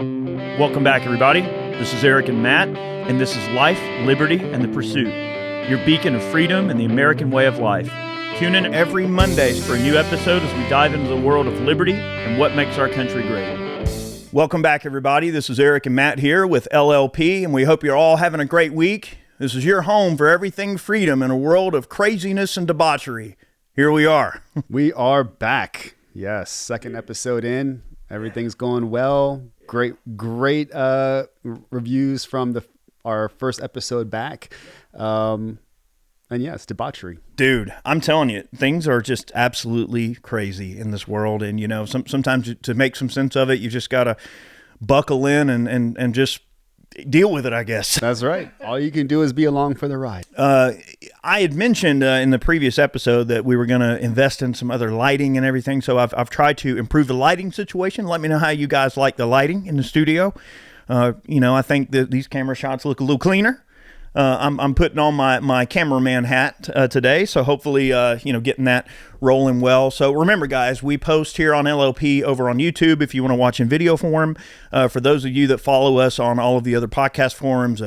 Welcome back, everybody. This is Eric and Matt, and this is Life, Liberty, and the Pursuit, your beacon of freedom and the American way of life. Tune in every Mondays for a new episode as we dive into the world of liberty and what makes our country great. Welcome back, everybody. This is Eric and Matt here with LLP, and we hope you're all having a great week. This is your home for everything freedom in a world of craziness and debauchery. Here we are. We are back. Yes, second episode in. Everything's going well. Great reviews from our first episode back. And yeah, it's debauchery. Dude, I'm telling you, things are just absolutely crazy in this world. And, you know, sometimes to make some sense of it, you just got to buckle in and just deal with it, I guess. That's right. All you can do is be along for the ride. I had mentioned in the previous episode that we were going to invest in some other lighting and everything. So I've tried to improve the lighting situation. Let me know how you guys like the lighting in the studio. I think that these camera shots look a little cleaner. I'm putting on my cameraman hat today, so hopefully, getting that rolling well. So remember, guys, we post here on LLP over on YouTube if you want to watch in video form. For those of you that follow us on all of the other podcast forums,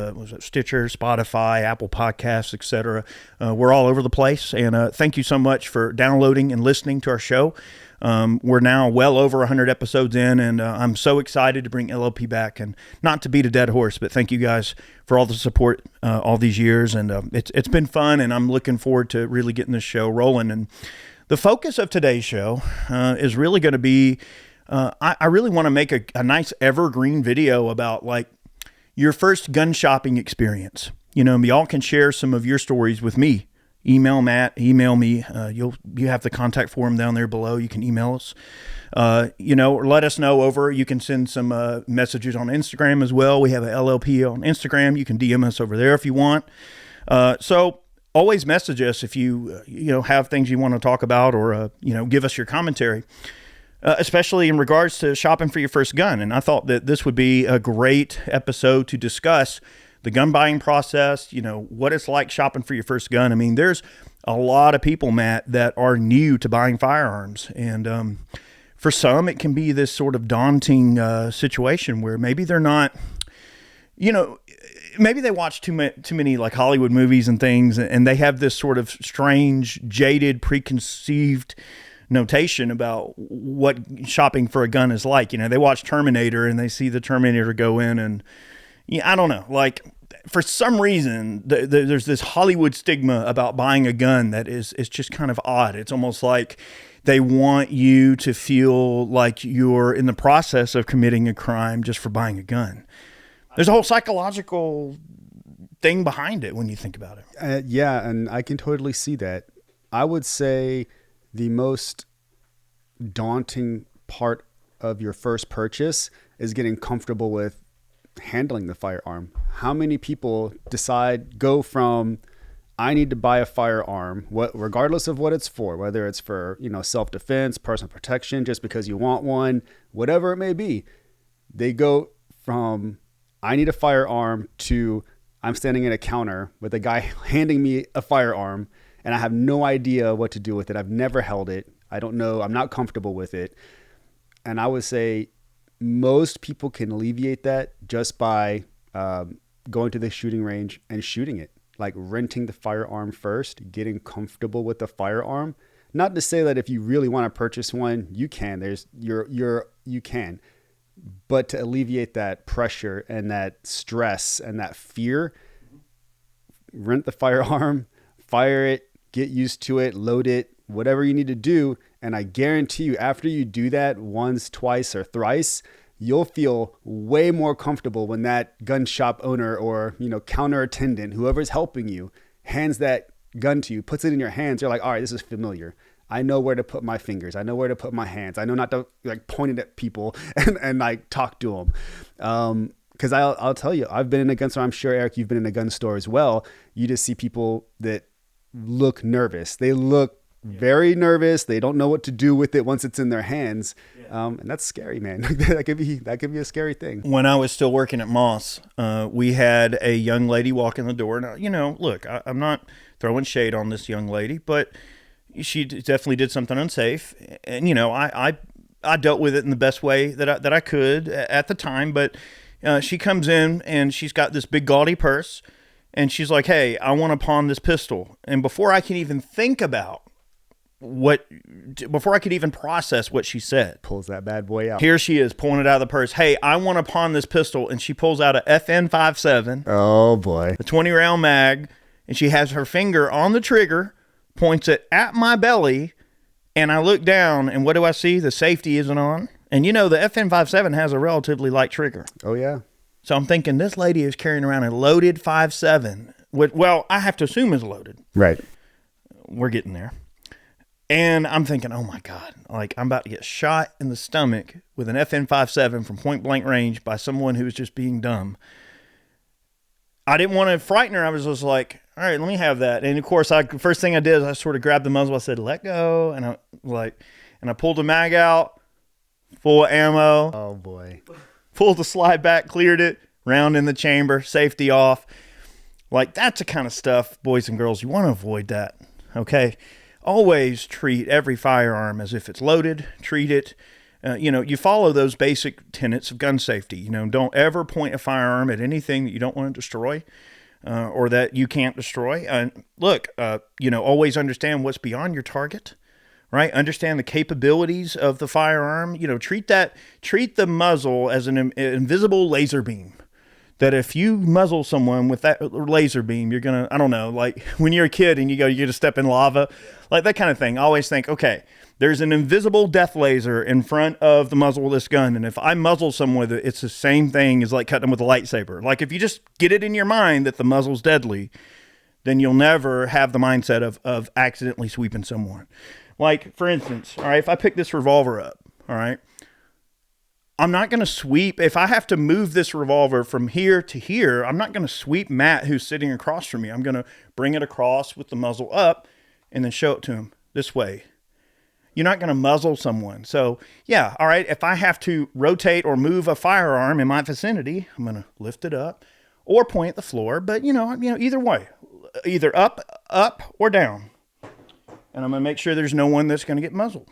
Stitcher, Spotify, Apple Podcasts, etc., we're all over the place. And thank you so much for downloading and listening to our show. We're now well over 100 episodes in, and I'm so excited to bring LLP back, and not to beat a dead horse, but thank you guys for all the support all these years, and it's been fun, and I'm looking forward to really getting this show rolling. And the focus of today's show is really going to be, I really want to make a nice evergreen video about like your first gun shopping experience. You know, y'all can share some of your stories with me. Email Matt, email me. You have the contact form down there below. You can email us. Or let us know over. You can send some messages on Instagram as well. We have an LLP on Instagram. You can DM us over there if you want. So always message us if you have things you want to talk about, or give us your commentary, especially in regards to shopping for your first gun. And I thought that this would be a great episode to discuss the gun buying process, what it's like shopping for your first gun. I mean, there's a lot of people, Matt, that are new to buying firearms. And for some, it can be this sort of daunting situation where maybe they're not, maybe they watch too many like Hollywood movies and things, and they have this sort of strange, jaded, preconceived notation about what shopping for a gun is like. They watch Terminator and they see the Terminator go in, and I don't know, like for some reason there's this Hollywood stigma about buying a gun that is just kind of odd. It's almost like they want you to feel like you're in the process of committing a crime just for buying a gun. There's a whole psychological thing behind it when you think about it. Yeah, and I can totally see that. I would say the most daunting part of your first purchase is getting comfortable with handling the firearm. How many people go from I need to buy a firearm, regardless of what it's for, whether it's for self-defense, personal protection, just because you want one, whatever it may be. They go from I need a firearm to I'm standing at a counter with a guy handing me a firearm and I have no idea what to do with it. I've never held it. I don't know. I'm not comfortable with it. And I would say most people can alleviate that just by going to the shooting range and shooting it, like renting the firearm first, getting comfortable with the firearm. Not to say that if you really want to purchase one, you can. You can, but to alleviate that pressure and that stress and that fear, rent the firearm, fire it, get used to it, load it, whatever you need to do. And I guarantee you, after you do that once, twice, or thrice, you'll feel way more comfortable when that gun shop owner or, counter attendant, whoever's helping you, hands that gun to you, puts it in your hands. You're like, all right, this is familiar. I know where to put my fingers. I know where to put my hands. I know not to point it at people and talk to them. Because I'll tell you, I've been in a gun store. I'm sure, Eric, you've been in a gun store as well. You just see people that look nervous. They look very nervous. They don't know what to do with it once it's in their hands. And that's scary, man. that could be a scary thing. When I was still working at Moss, we had a young lady walk in the door. Now, look, I'm not throwing shade on this young lady, but she definitely did something unsafe. And, I I dealt with it in the best way that I could at the time. But she comes in and she's got this big gaudy purse, and she's like, "Hey, I want to pawn this pistol." And before I can even think about before I could even process what she said, Pulls that bad boy out. here she is pulling it out of the purse. "Hey, I want to pawn this pistol," and she pulls out a FN57, Oh boy. a 20-round mag, and she has her finger on the trigger, points it at my belly, and I look down, and what do I see? The safety isn't on. And the FN57 has a relatively light trigger. Oh yeah. So I'm thinking this lady is carrying around a loaded 5.7. Well, I have to assume is loaded. Right. We're getting there. And I'm thinking, oh my God, like I'm about to get shot in the stomach with an FN57 from point blank range by someone who was just being dumb. I didn't want to frighten her. I was just like, all right, let me have that. And of course, first thing I did is I sort of grabbed the muzzle. I said, let go. And I pulled the mag out, full of ammo. Oh boy. Pulled the slide back, cleared it, round in the chamber, safety off. Like, that's the kind of stuff, boys and girls, you want to avoid that, okay? Always treat every firearm as if it's loaded. Treat it. You follow those basic tenets of gun safety. Don't ever point a firearm at anything that you don't want to destroy or that you can't destroy. Always understand what's beyond your target, right? Understand the capabilities of the firearm. Treat the muzzle as an invisible laser beam. That if you muzzle someone with that laser beam, you're going to, I don't know, like when you're a kid and you're going to step in lava, like that kind of thing. I always think, okay, there's an invisible death laser in front of the muzzle of this gun. And if I muzzle someone with it, it's the same thing as like cutting them with a lightsaber. Like if you just get it in your mind that the muzzle's deadly, then you'll never have the mindset of accidentally sweeping someone. Like, for instance, all right, if I pick this revolver up, all right, I'm not going to sweep. If I have to move this revolver from here to here, I'm not going to sweep Matt, who's sitting across from me. I'm going to bring it across with the muzzle up and then show it to him this way. You're not going to muzzle someone. So, yeah, all right, if I have to rotate or move a firearm in my vicinity, I'm going to lift it up or point at the floor. But, either way, either up, or down. And I'm going to make sure there's no one that's going to get muzzled.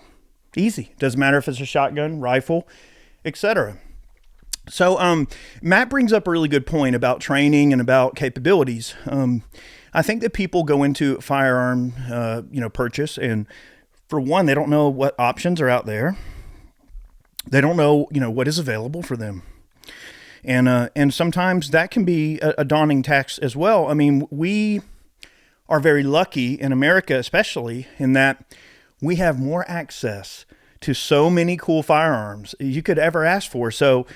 Easy. Doesn't matter if it's a shotgun, rifle, etc. So Matt brings up a really good point about training and about capabilities. I think that people go into firearm purchase, and for one, they don't know what options are out there. They don't know what is available for them, and sometimes that can be a daunting task as well. I mean, we are very lucky in America, especially in that we have more access to so many cool firearms you could ever ask for. So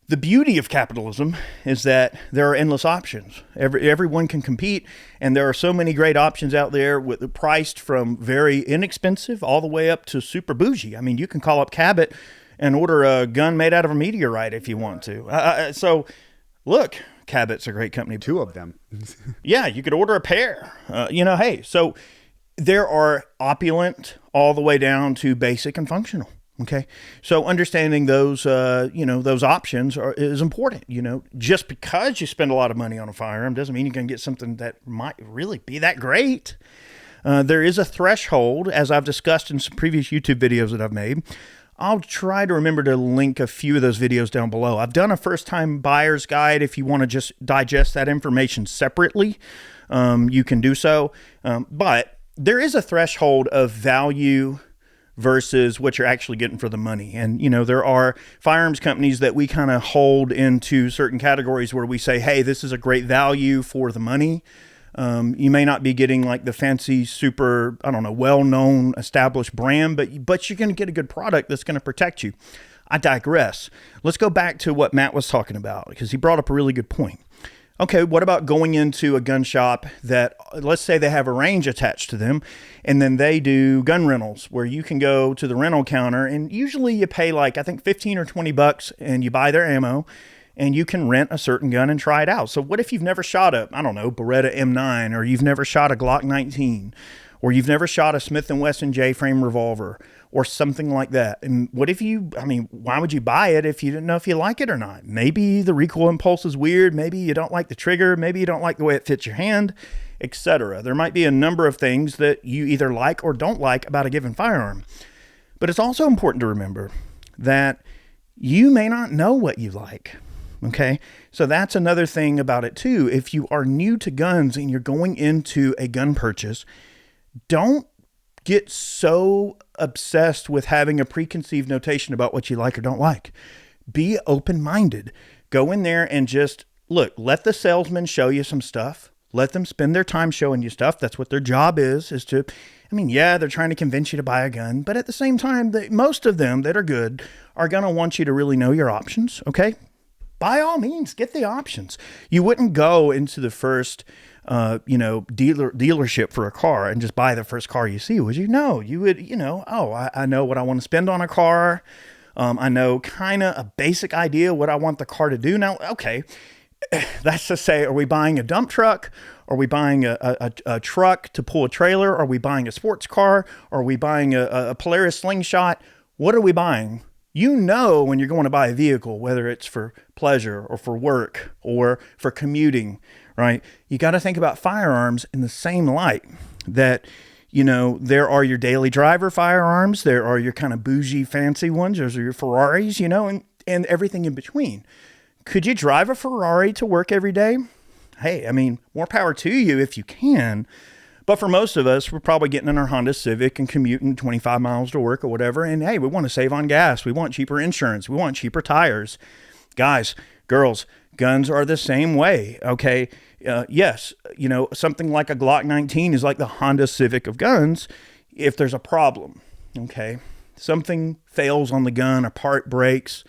the beauty of capitalism is that there are endless options. Everyone can compete, and there are so many great options out there priced from very inexpensive all the way up to super bougie. I mean, you can call up Cabot and order a gun made out of a meteorite if you want to. So look, Cabot's a great company. 2 of them. Yeah, you could order a pair. Hey, so there are opulent all the way down to basic and functional. Okay. So understanding those options is important. Just because you spend a lot of money on a firearm doesn't mean you're going to get something that might really be that great. There is a threshold, as I've discussed in some previous YouTube videos that I've made. I'll try to remember to link a few of those videos down below. I've done a first-time buyer's guide. If you want to just digest that information separately, you can do so. But there is a threshold of value versus what you're actually getting for the money. And, there are firearms companies that we kind of hold into certain categories where we say, hey, this is a great value for the money. You may not be getting like the fancy, super, well-known established brand, but you're going to get a good product that's going to protect you. I digress. Let's go back to what Matt was talking about, because he brought up a really good point. Okay, what about going into a gun shop that, let's say they have a range attached to them, and then they do gun rentals where you can go to the rental counter, and usually you pay like, I think 15 or 20 bucks, and you buy their ammo, and you can rent a certain gun and try it out. So what if you've never shot a, Beretta M9, or you've never shot a Glock 19, or you've never shot a Smith & Wesson J-frame revolver, or something like that? And what if why would you buy it if you didn't know if you like it or not? Maybe the recoil impulse is weird. Maybe you don't like the trigger. Maybe you don't like the way it fits your hand, etc. There might be a number of things that you either like or don't like about a given firearm. But it's also important to remember that you may not know what you like. Okay. So that's another thing about it too. If you are new to guns and you're going into a gun purchase, don't get so obsessed with having a preconceived notation about what you like or don't like. Be open-minded. Go in there and just look, let the salesman show you some stuff. Let them spend their time showing you stuff. That's what their job is to, yeah, they're trying to convince you to buy a gun, but at the same time, most of them that are good are going to want you to really know your options. Okay. By all means, get the options. You wouldn't go into the first, dealership for a car and just buy the first car you see, would you? No, you would, I know what I want to spend on a car. I know kind of a basic idea what I want the car to do. Now, okay, that's to say, are we buying a dump truck? Are we buying a truck to pull a trailer? Are we buying a sports car? Are we buying a Polaris slingshot? What are we buying? When you're going to buy a vehicle, whether it's for pleasure or for work or for commuting, right? You got to think about firearms in the same light that, there are your daily driver firearms. There are your kind of bougie fancy ones. Those are your Ferraris, and everything in between. Could you drive a Ferrari to work every day? Hey, more power to you if you can. But for most of us, we're probably getting in our Honda Civic and commuting 25 miles to work or whatever. And hey, we want to save on gas. We want cheaper insurance. We want cheaper tires. Guys, girls, guns are the same way. Okay. Yes. Something like a Glock 19 is like the Honda Civic of guns. If there's a problem, okay, something fails on the gun, a part breaks,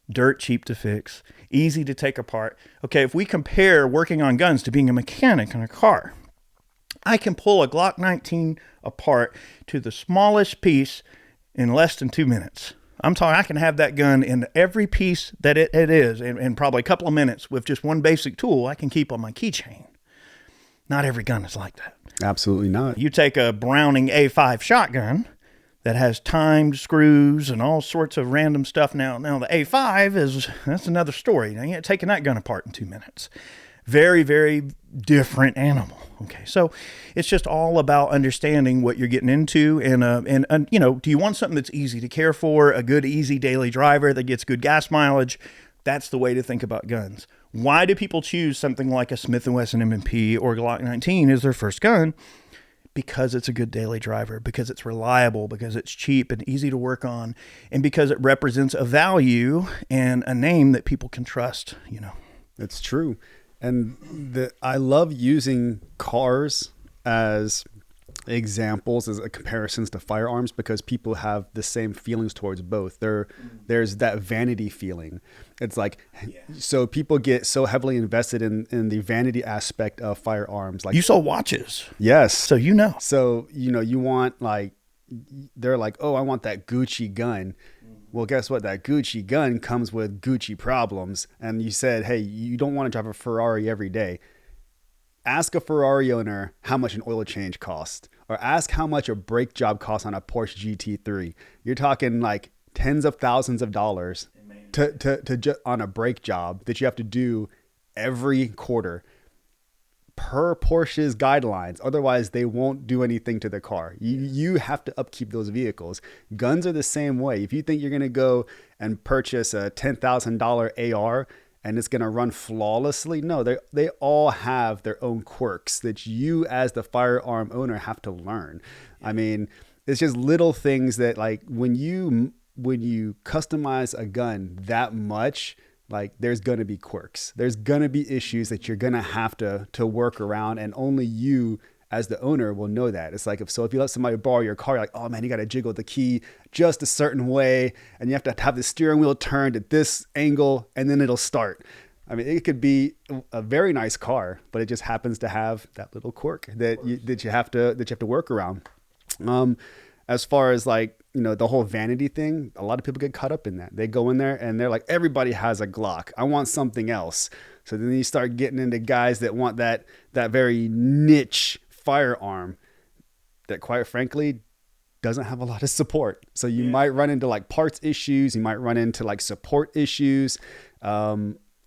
dirt cheap to fix, easy to take apart. Okay. If we compare working on guns to being a mechanic on a car, I can pull a Glock 19 apart to the smallest piece in less than 2 minutes. I'm talking, I can have that gun in every piece that it is in probably a couple of minutes with just one basic tool I can keep on my keychain. Not every gun is like that. Absolutely not. You take a Browning A5 shotgun that has timed screws and all sorts of random stuff. Now the A5 that's another story. Now you're taking that gun apart in 2 minutes. Very, very different animal. Okay, so it's just all about understanding what you're getting into, and do you want something that's easy to care for, a good, easy daily driver that gets good gas mileage? That's the way to think about guns. Why do people choose something like a Smith & Wesson M&P or Glock 19 as their first gun? Because it's a good daily driver, because it's reliable, because it's cheap and easy to work on, and because it represents a value and a name that people can trust. It's true. And I love using cars as examples, as comparisons to firearms, because people have the same feelings towards both. There's that vanity feeling. It's like, so people get so heavily invested in the vanity aspect of firearms. Like, you saw watches. Yes. So So, you want they're like, oh, I want that Gucci gun. Well, guess what? That Gucci gun comes with Gucci problems. And you said, hey, you don't want to drive a Ferrari every day. Ask a Ferrari owner how much an oil change costs, or ask how much a brake job costs on a Porsche GT3. You're talking like tens of thousands of dollars on a brake job that you have to do every quarter per Porsche's guidelines. Otherwise, they won't do anything to the car. You have to upkeep those vehicles. Guns are the same way. If you think you're going to go and purchase a $10,000 AR and it's going to run flawlessly, no, they all have their own quirks that you as the firearm owner have to learn. It's just little things that, like, when you customize a gun that much, like, there's going to be quirks. There's going to be issues that you're going to have to work around, and only you as the owner will know that. It's like, if you let somebody borrow your car, you're like, oh man, you got to jiggle the key just a certain way, and you have to have the steering wheel turned at this angle, and then it'll start. It could be a very nice car, but it just happens to have that little quirk that you have to work around. As far as, like, the whole vanity thing, a lot of people get caught up in that. They go in there and they're like, everybody has a Glock. I want something else. So then you start getting into guys that want that very niche firearm that, quite frankly, doesn't have a lot of support. So you might run into like parts issues. You might run into like support issues.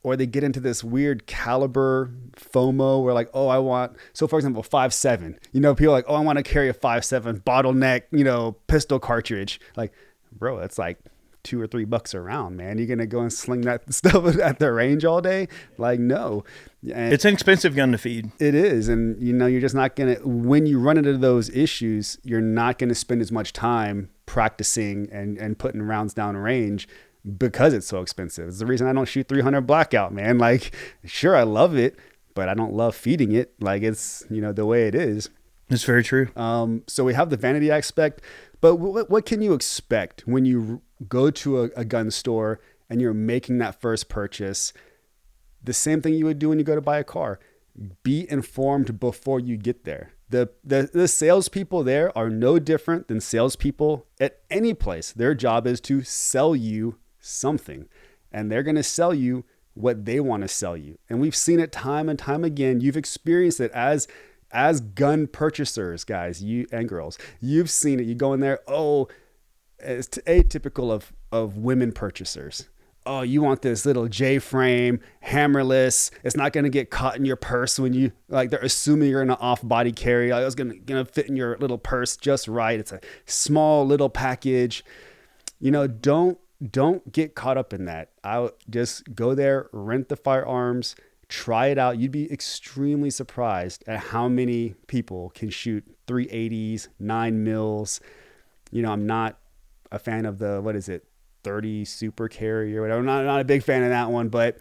or they get into this weird caliber FOMO where like, oh, I want, so for example, 5.7, you know, people are like, oh, I want to carry a 5.7 bottleneck, you know, pistol cartridge. Like, bro, that's like $2 or $3 a round, man. You're going to go and sling that stuff at the range all day? Like, no. And it's an expensive gun to feed. It is. And, you know, you're just not going to, when you run into those issues, you're not going to spend as much time practicing and putting rounds down range because it's so expensive. It's the reason I don't shoot 300 blackout, man. Like, sure, I love it, but I don't love feeding it. Like, it's, you know, the way it is. It's very true. So we have the vanity aspect, but what can you expect when you go to a gun store and you're making that first purchase? The same thing you would do when you go to buy a car. Be informed before you get there. The salespeople there are no different than salespeople at any place. Their job is to sell you something, and they're going to sell you what they want to sell you. And we've seen it time and time again. You've experienced it as gun purchasers, guys, you and girls. You've seen it. You go in there, oh, it's atypical of women purchasers. Oh, you want this little J-frame, hammerless. It's not going to get caught in your purse when you, like, they're assuming you're in an off-body carry. Like, it's going to fit in your little purse just right. It's a small little package. You know, don't get caught up in that. I'll just go there, rent the firearms, try it out. You'd be extremely surprised at how many people can shoot 380s, 9 mils. You know, I'm not a fan of the, 30 super carry or whatever. I'm not a big fan of that one, but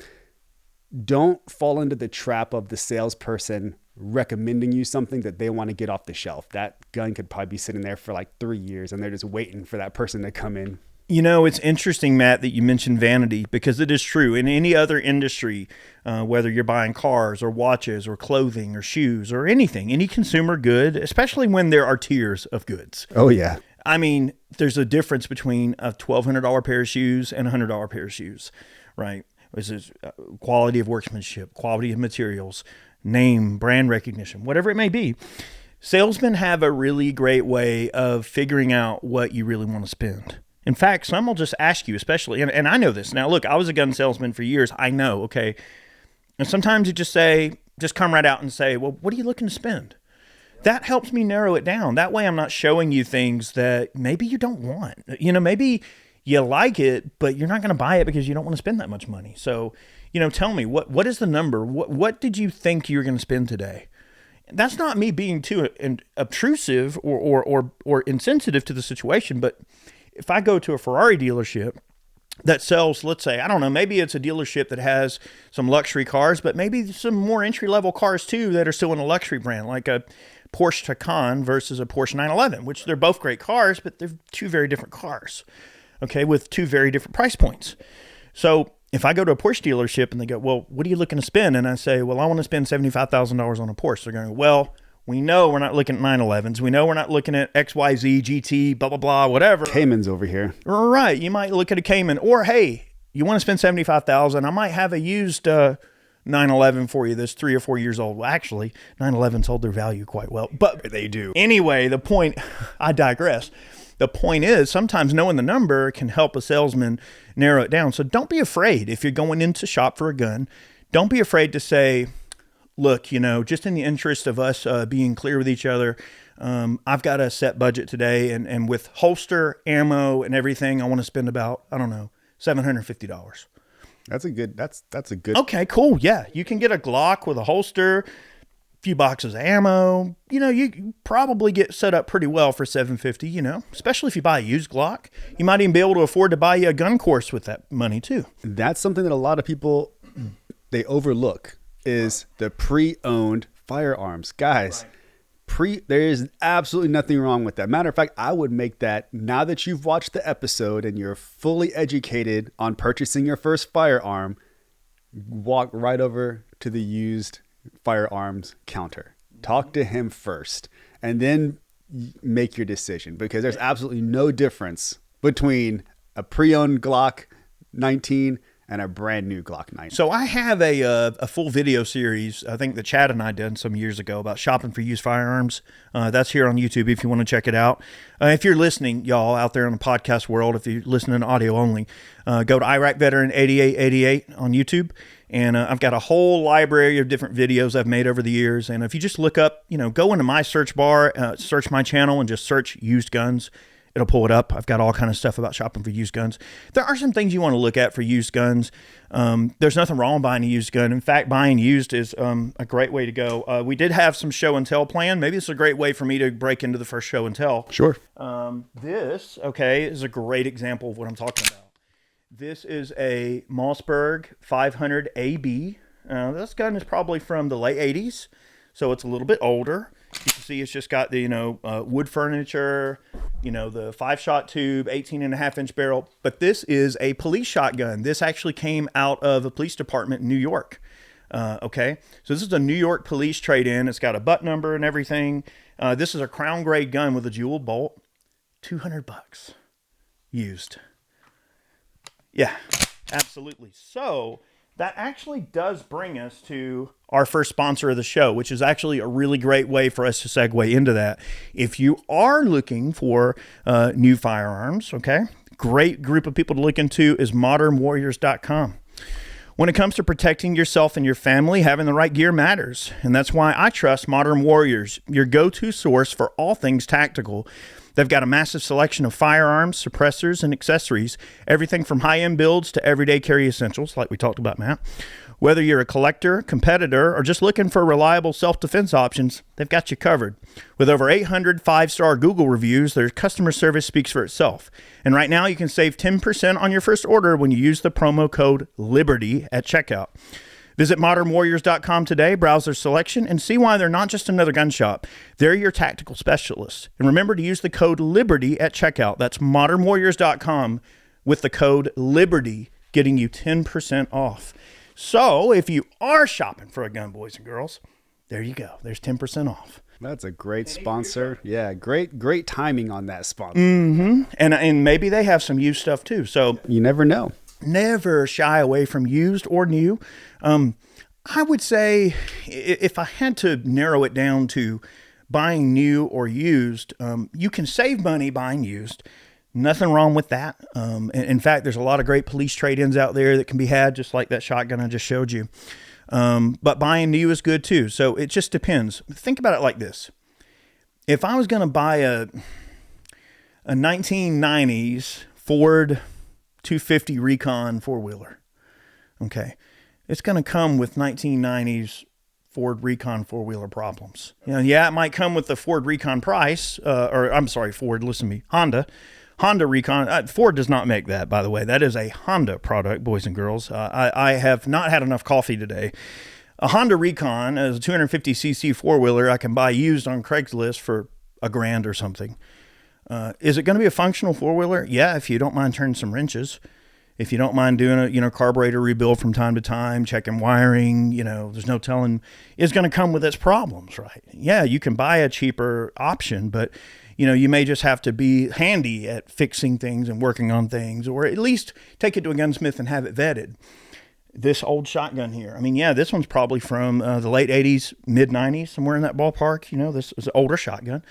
don't fall into the trap of the salesperson recommending you something that they want to get off the shelf. That gun could probably be sitting there for like 3 years and they're just waiting for that person to come in. You know, it's interesting, Matt, that you mentioned vanity, because it is true. In any other industry, whether you're buying cars or watches or clothing or shoes or anything, any consumer good, especially when there are tiers of goods. Oh, yeah. I mean, there's a difference between a $1,200 pair of shoes and a $100 pair of shoes, right? This is quality of workmanship, quality of materials, name, brand recognition, whatever it may be. Salesmen have a really great way of figuring out what you really want to spend. In fact, some will just ask you, especially, and I know this. Now, look, I was a gun salesman for years. I know, okay? And sometimes you just come right out and say, well, what are you looking to spend? That helps me narrow it down. That way I'm not showing you things that maybe you don't want. You know, maybe you like it, but you're not going to buy it because you don't want to spend that much money. So, you know, tell me, what is the number? What did you think you were going to spend today? That's not me being too obtrusive or insensitive to the situation, but if I go to a Ferrari dealership that sells, let's say, I don't know, maybe it's a dealership that has some luxury cars, but maybe some more entry-level cars too that are still in a luxury brand, like a Porsche Taycan versus a Porsche 911, which they're both great cars, but they're two very different cars, okay, with two very different price points. So if I go to a Porsche dealership and they go, well, what are you looking to spend? And I say, well, I want to spend $75,000 on a Porsche. They're going, well, we know we're not looking at 911s. We know we're not looking at XYZ, GT, blah, blah, blah, whatever. Cayman's over here. Right. You might look at a Cayman. Or, hey, you want to spend $75,000. I might have a used 911 for you that's 3 or 4 years old. Well, actually, 911s hold their value quite well. But they do. Anyway, the point, I digress. The point is, sometimes knowing the number can help a salesman narrow it down. So don't be afraid if you're going in to shop for a gun. Don't be afraid to say, look, you know, just in the interest of us being clear with each other, I've got a set budget today. And with holster, ammo, and everything, I want to spend about, I don't know, $750. That's a good. Okay, cool. Yeah. You can get a Glock with a holster, few boxes of ammo. You know, you probably get set up pretty well for $750, you know, especially if you buy a used Glock. You might even be able to afford to buy you a gun course with that money too. That's something that a lot of people, they overlook, is the pre-owned firearms. Guys, there is absolutely nothing wrong with that. Matter of fact, I would make that, now that you've watched the episode and you're fully educated on purchasing your first firearm, walk right over to the used firearms counter. Talk to him first and then make your decision, because there's absolutely no difference between a pre-owned Glock 19 and a brand new Glock 19. So I have a full video series, I think that Chad and I did some years ago, about shopping for used firearms. That's here on YouTube if you want to check it out. If you're listening, y'all out there in the podcast world, if you're listening to audio only, go to Iraq Veteran 8888 on YouTube And I've got a whole library of different videos I've made over the years. And if you just look up, go into my search bar, search my channel and just search used guns, it'll pull it up. I've got all kind of stuff about shopping for used guns. There are some things you want to look at for used guns. There's nothing wrong with buying a used gun. In fact, buying used is a great way to go. We did have some show and tell planned. Maybe it's a great way for me to break into the first show and tell. Sure. This is a great example of what I'm talking about. This is a Mossberg 500 AB. This gun is probably from the late 80s, so it's a little bit older. You can see it's just got the, wood furniture, the 5-shot tube, 18.5-inch barrel. But this is a police shotgun. This actually came out of a police department in New York. Okay, so this is a New York police trade-in. It's got a butt number and everything. This is a crown grade gun with a jeweled bolt. $200 used. Yeah, absolutely. So that actually does bring us to our first sponsor of the show, which is actually a really great way for us to segue into that. If you are looking for new firearms, okay, great group of people to look into is modernwarriors.com. When it comes to protecting yourself and your family, having the right gear matters. And that's why I trust Modern Warriors, your go-to source for all things tactical. They've got a massive selection of firearms, suppressors, and accessories, everything from high-end builds to everyday carry essentials, like we talked about, Matt. Whether you're a collector, competitor, or just looking for reliable self-defense options, they've got you covered. With over 800 5-star Google reviews, their customer service speaks for itself. And right now, you can save 10% on your first order when you use the promo code LIBERTY at checkout. Visit modernwarriors.com today, browse their selection, and see why they're not just another gun shop. They're your tactical specialists. And remember to use the code LIBERTY at checkout. That's modernwarriors.com with the code LIBERTY, getting you 10% off. So if you are shopping for a gun, boys and girls, there you go. There's 10% off. That's a great sponsor. Yeah, great timing on that sponsor. Mm-hmm. And maybe they have some used stuff too. So you never know. Never shy away from used or new. I would say if I had to narrow it down to buying new or used, you can save money buying used. Nothing wrong with that. In fact, there's a lot of great police trade-ins out there that can be had, just like that shotgun I just showed you. But buying new is good too. So it just depends. Think about it like this. If I was going to buy a 1990s Ford 250 Recon four-wheeler, okay, it's going to come with 1990s Ford Recon four-wheeler problems. Yeah, it might come with the Ford Recon price, Ford, listen to me, Honda Recon. Ford does not make that, by the way. That is a Honda product, boys and girls. I have not had enough coffee today. A Honda Recon is a 250cc four-wheeler I can buy used on Craigslist for $1,000 or something. Is it going to be a functional four-wheeler? Yeah, if you don't mind turning some wrenches. If you don't mind doing a carburetor rebuild from time to time, checking wiring, there's no telling. It's going to come with its problems, right? Yeah, you can buy a cheaper option, but you may just have to be handy at fixing things and working on things, or at least take it to a gunsmith and have it vetted. This old shotgun here, this one's probably from the late 80s, mid 90s, somewhere in that ballpark. This is an older shotgun.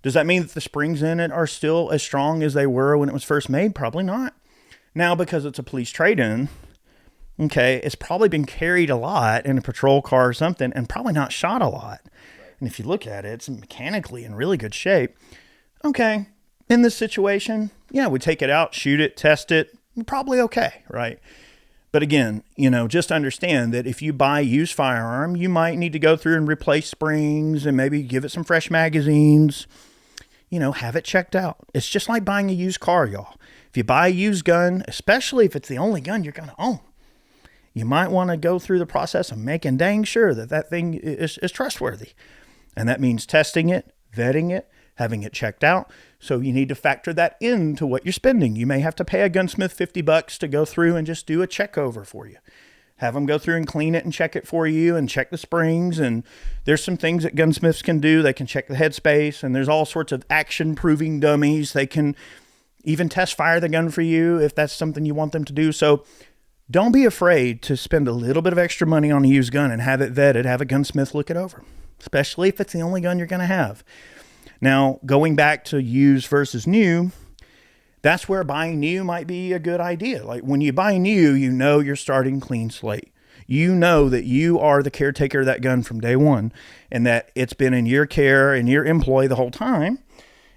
Does that mean that the springs in it are still as strong as they were when it was first made? Probably not. Now, because it's a police trade-in, okay, it's probably been carried a lot in a patrol car or something and probably not shot a lot. And if you look at it, it's mechanically in really good shape. Okay, in this situation, we take it out, shoot it, test it, probably okay, right? But again, just understand that if you buy a used firearm, you might need to go through and replace springs and maybe give it some fresh magazines, have it checked out. It's just like buying a used car, y'all. If you buy a used gun, especially if it's the only gun you're going to own, you might want to go through the process of making dang sure that thing is trustworthy. And that means testing it, vetting it, having it checked out. So you need to factor that into what you're spending. You may have to pay a gunsmith $50 to go through and just do a check over for you. Have them go through and clean it and check it for you and check the springs. And there's some things that gunsmiths can do. They can check the headspace, and there's all sorts of action-proving dummies. They can even test fire the gun for you if that's something you want them to do. So don't be afraid to spend a little bit of extra money on a used gun and have it vetted, have a gunsmith look it over, especially if it's the only gun you're going to have. Now, going back to used versus new, that's where buying new might be a good idea. Like when you buy new, you're starting clean slate. You know that you are the caretaker of that gun from day one, and that it's been in your care and your employ the whole time,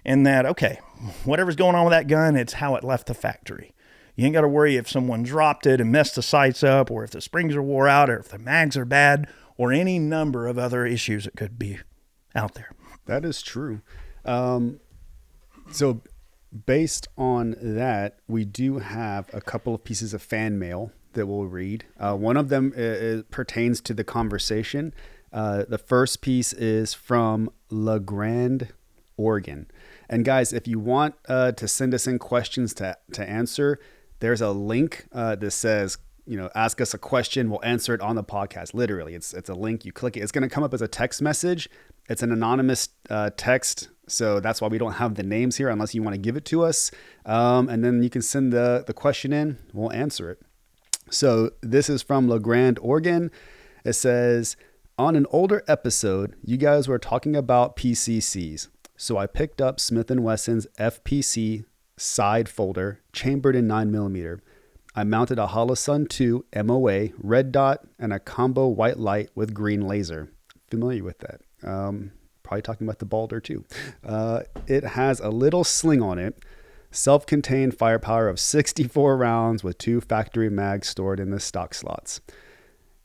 and that, okay, whatever's going on with that gun, it's how it left the factory. You ain't got to worry if someone dropped it and messed the sights up, or if the springs are wore out, or if the mags are bad, or any number of other issues that could be out there. That is true. So based on that, we do have a couple of pieces of fan mail that we'll read. One of them pertains to the conversation. The first piece is from La Grande, Oregon. And guys, if you want to send us in questions to answer, there's a link that says, ask us a question. We'll answer it on the podcast. Literally, it's a link. You click it. It's going to come up as a text message. It's an anonymous text. So that's why we don't have the names here unless you want to give it to us. And then you can send the question in. We'll answer it. So this is from La Grande, Oregon. It says, on an older episode, you guys were talking about PCCs. So I picked up Smith & Wesson's FPC side folder, chambered in 9mm. I mounted a Holosun 2 MOA red dot and a combo white light with green laser. Familiar with that. Probably talking about the Balder too. It has a little sling on it, self-contained firepower of 64 rounds with 2 factory mags stored in the stock slots.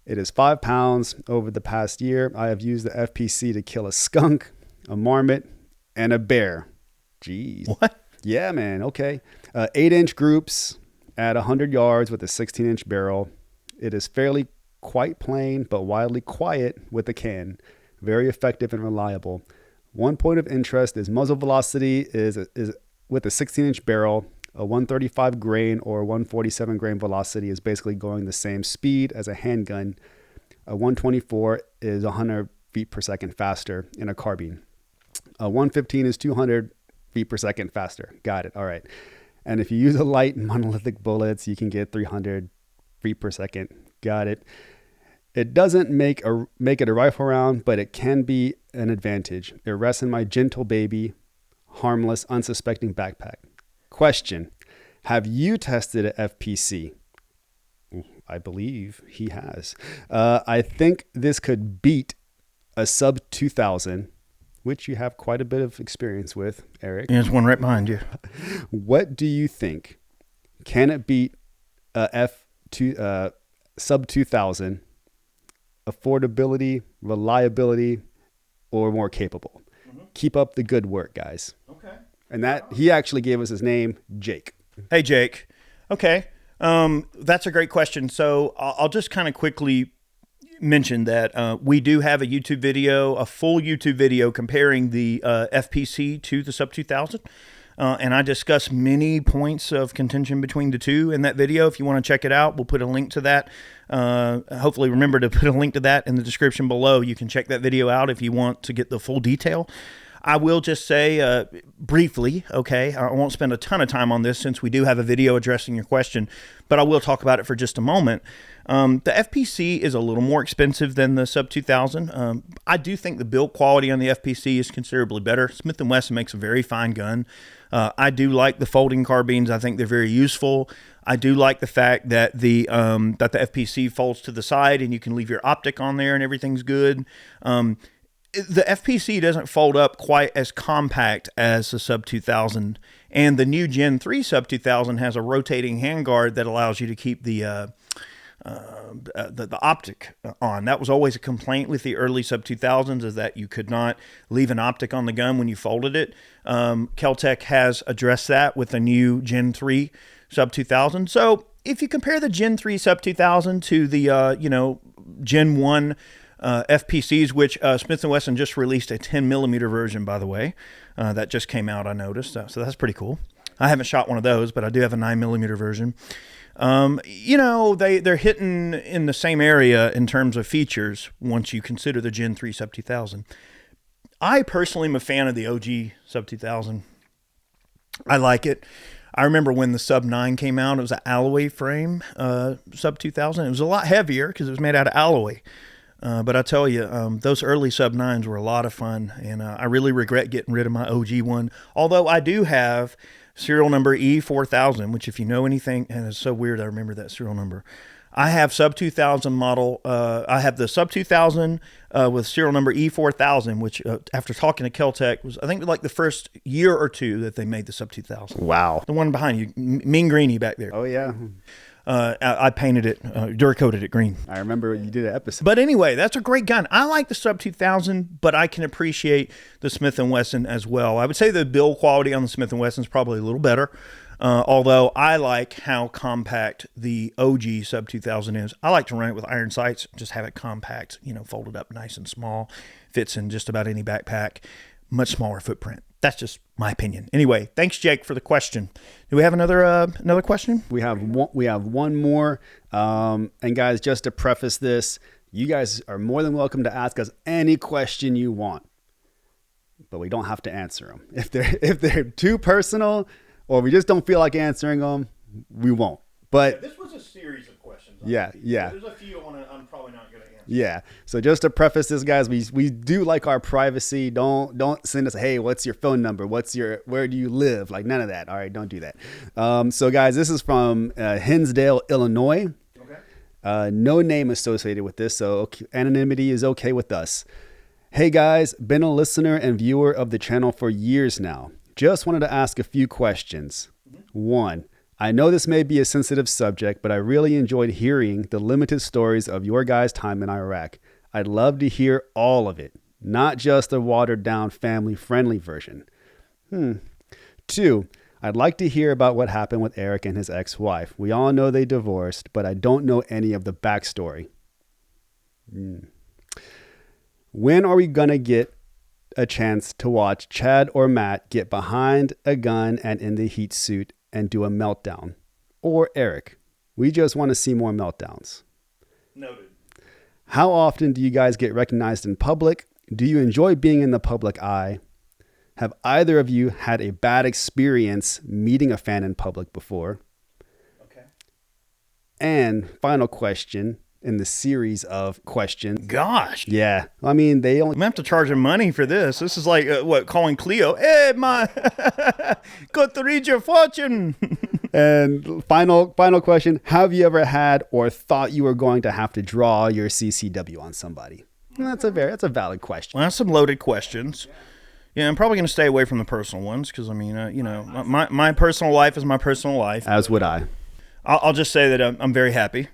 It is 5 pounds. Over the past year, I have used the FPC to kill a skunk, a marmot, and a bear. Jeez. What? Yeah, man. Okay. 8-inch groups at 100 yards with a 16-inch barrel. It is fairly quite plain, but wildly quiet with a can. Very effective and reliable. One point of interest is muzzle velocity is with a 16-inch barrel. A 135 grain or 147 grain velocity is basically going the same speed as a handgun. A 124 is 100 feet per second faster in a carbine. A 115 is 200 feet per second faster. Got it. All right. And if you use a light monolithic bullets, you can get 300 feet per second. Got it. It doesn't make it a rifle round, but it can be an advantage. It rests in my gentle baby, harmless, unsuspecting backpack. Question: have you tested a FPC? I believe he has. I think this could beat a sub 2000, which you have quite a bit of experience with, Eric. There's one right behind you. What do you think? Can it beat a sub 2000? Affordability, reliability, or more capable? Mm-hmm. Keep up the good work, guys. Okay. And that he actually gave us his name, Jake. Hey, Jake. Okay. That's a great question. So I'll just kind of quickly mention that we do have a YouTube video, a full YouTube video comparing the FPC to the Sub 2000. And I discuss many points of contention between the two in that video. If you want to check it out, we'll put a link to that. Hopefully remember to put a link to that in the description below. You can check that video out if you want to get the full detail. I will just say briefly, okay, I won't spend a ton of time on this since we do have a video addressing your question, but I will talk about it for just a moment. The FPC is a little more expensive than the Sub 2000. I do think the build quality on the FPC is considerably better. Smith & Wesson makes a very fine gun. I do like the folding carbines. I think they're very useful. I do like the fact that the FPC folds to the side and you can leave your optic on there and everything's good. The FPC doesn't fold up quite as compact as the Sub 2000, and the new Gen 3 Sub 2000 has a rotating handguard that allows you to keep the optic on. That was always a complaint with the early Sub 2000s, is that you could not leave an optic on the gun when you folded it. Kel-Tec has addressed that with the new Gen 3 Sub 2000. So if you compare the Gen 3 Sub 2000 to the Gen 1 FPCs, which Smith & Wesson just released a 10mm version, by the way. That just came out, I noticed. So that's pretty cool. I haven't shot one of those, but I do have a 9mm version. They're hitting in the same area in terms of features once you consider the Gen 3 Sub 2000. I personally am a fan of the OG Sub 2000. I like it. I remember when the Sub 9 came out, it was an alloy frame Sub 2000. It was a lot heavier because it was made out of alloy. But I tell you, those early Sub 9s were a lot of fun, and I really regret getting rid of my OG one. Although I do have serial number E4000, which if you know anything, and it's so weird I remember that serial number. I have sub 2000 model. I have the sub 2000 with serial number E4000, which after talking to Kel-Tec was, I think, like the first year or two that they made the sub 2000. Wow. The one behind you, mean greeny back there. Oh, yeah. I painted it, Duracoated it green. I remember you did an episode. But anyway, that's a great gun. I like the sub 2000, but I can appreciate the Smith & Wesson as well. I would say the build quality on the Smith & Wesson is probably a little better. Although I like how compact the OG sub 2000 is. I like to run it with iron sights, just have it compact, folded up nice and small, fits in just about any backpack, much smaller footprint. That's just my opinion. Anyway, thanks, Jake, for the question. Do we have another question? We have one more. And guys, just to preface this, you guys are more than welcome to ask us any question you want, but we don't have to answer them. If they're too personal, or we just don't feel like answering them, we won't. But this was a series of questions. Yeah. There's a few I'm probably not going to answer. Yeah. So just to preface this, guys, we do like our privacy. Don't send us, hey, what's your phone number? Where do you live? Like, none of that. All right, don't do that. So guys, this is from Hinsdale, Illinois. Okay. No name associated with this, so anonymity is okay with us. Hey guys, been a listener and viewer of the channel for years now. Just wanted to ask a few questions. One, I know this may be a sensitive subject, but I really enjoyed hearing the limited stories of your guys' time in Iraq. I'd love to hear all of it, not just the watered down family-friendly version. 2, I'd like to hear about what happened with Eric and his ex-wife. We all know they divorced, but I don't know any of the backstory. When are we going to get a chance to watch Chad or Matt get behind a gun and in the heat suit and do a meltdown? Or Eric? We just want to see more meltdowns. Noted. How often do you guys get recognized in public? Do you enjoy being in the public eye? Have either of you had a bad experience meeting a fan in public before? Okay. And final question in the series of questions. Gosh. Yeah. I mean, they only... I'm going to have to charge him money for this. This is like, calling Cleo. Hey, my... Got to read your fortune. And final question. Have you ever had or thought you were going to have to draw your CCW on somebody? That's a valid question. Well, that's some loaded questions. Yeah, I'm probably going to stay away from the personal ones because, I mean, my personal life is my personal life. As would I. I'll just say that I'm very happy.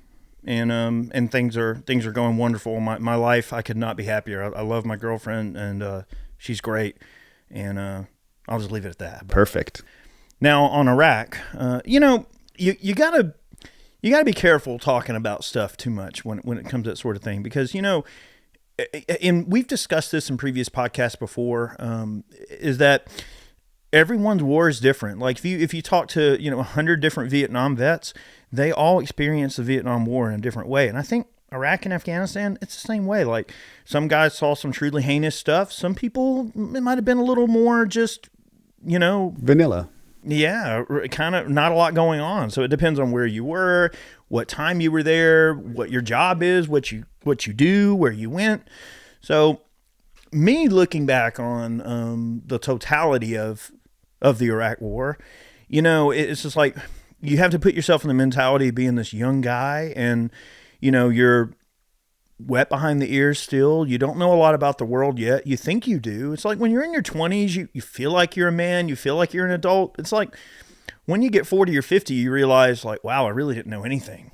And things are going wonderful. My life, I could not be happier. I love my girlfriend, and she's great. And I'll just leave it at that. Perfect. Now on Iraq, you gotta be careful talking about stuff too much when it comes to that sort of thing, because and we've discussed this in previous podcasts before. Is that everyone's war is different. Like if you talk to 100 different Vietnam vets, they all experience the Vietnam War in a different way. And I think Iraq and Afghanistan, it's the same way. Like some guys saw some truly heinous stuff. Some people, it might have been a little more just, vanilla. Yeah, kind of not a lot going on. So it depends on where you were, what time you were there, what your job is, what you do, where you went. So me looking back on the totality of the Iraq War, it's just like, you have to put yourself in the mentality of being this young guy, and, you're wet behind the ears still. You don't know a lot about the world yet. You think you do. It's like when you're in your 20s, you feel like you're a man. You feel like you're an adult. It's like when you get 40 or 50, you realize like, wow, I really didn't know anything.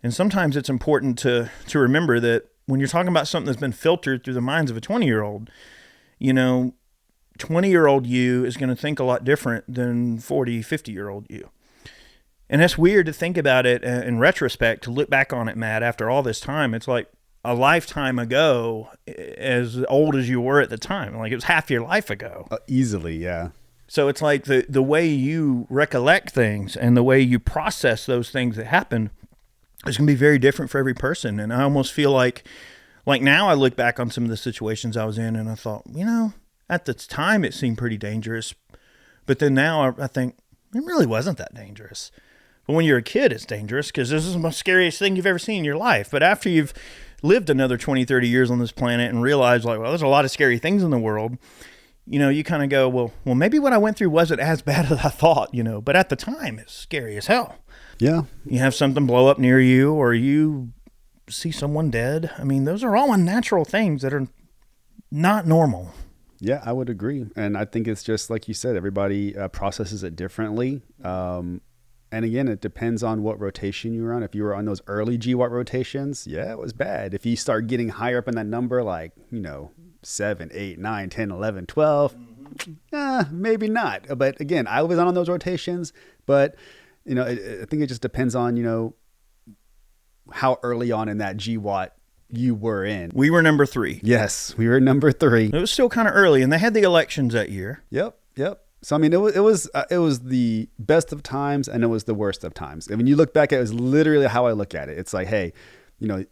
And sometimes it's important to remember that when you're talking about something that's been filtered through the minds of a 20-year-old, 20-year-old you is going to think a lot different than 40, 50-year-old you. And that's weird to think about it in retrospect, to look back on it, Matt, after all this time. It's like a lifetime ago, as old as you were at the time. Like it was half your life ago. Easily, yeah. So it's like the way you recollect things and the way you process those things that happened is going to be very different for every person. And I almost feel like now I look back on some of the situations I was in and I thought, at the time it seemed pretty dangerous. But then now I think it really wasn't that dangerous. But when you're a kid, it's dangerous because this is the most scariest thing you've ever seen in your life. But after you've lived another 20, 30 years on this planet and realized like, well, there's a lot of scary things in the world, you kind of go, well, maybe what I went through wasn't as bad as I thought, but at the time it's scary as hell. Yeah. You have something blow up near you, or you see someone dead. I mean, those are all unnatural things that are not normal. Yeah, I would agree. And I think it's just like you said, everybody processes it differently. And again, it depends on what rotation you were on. If you were on those early GWAT rotations, yeah, it was bad. If you start getting higher up in that number, like, 7, 8, 9, 10, 11, 12, maybe not. But again, I was on those rotations, but I think it just depends on, how early on in that GWAT you were in. We were number 3. Yes, we were number 3. It was still kind of early, and they had the elections that year. Yep. So I mean, it was the best of times, and it was the worst of times. And when you look back at it, was literally how I look at it. It's like, hey,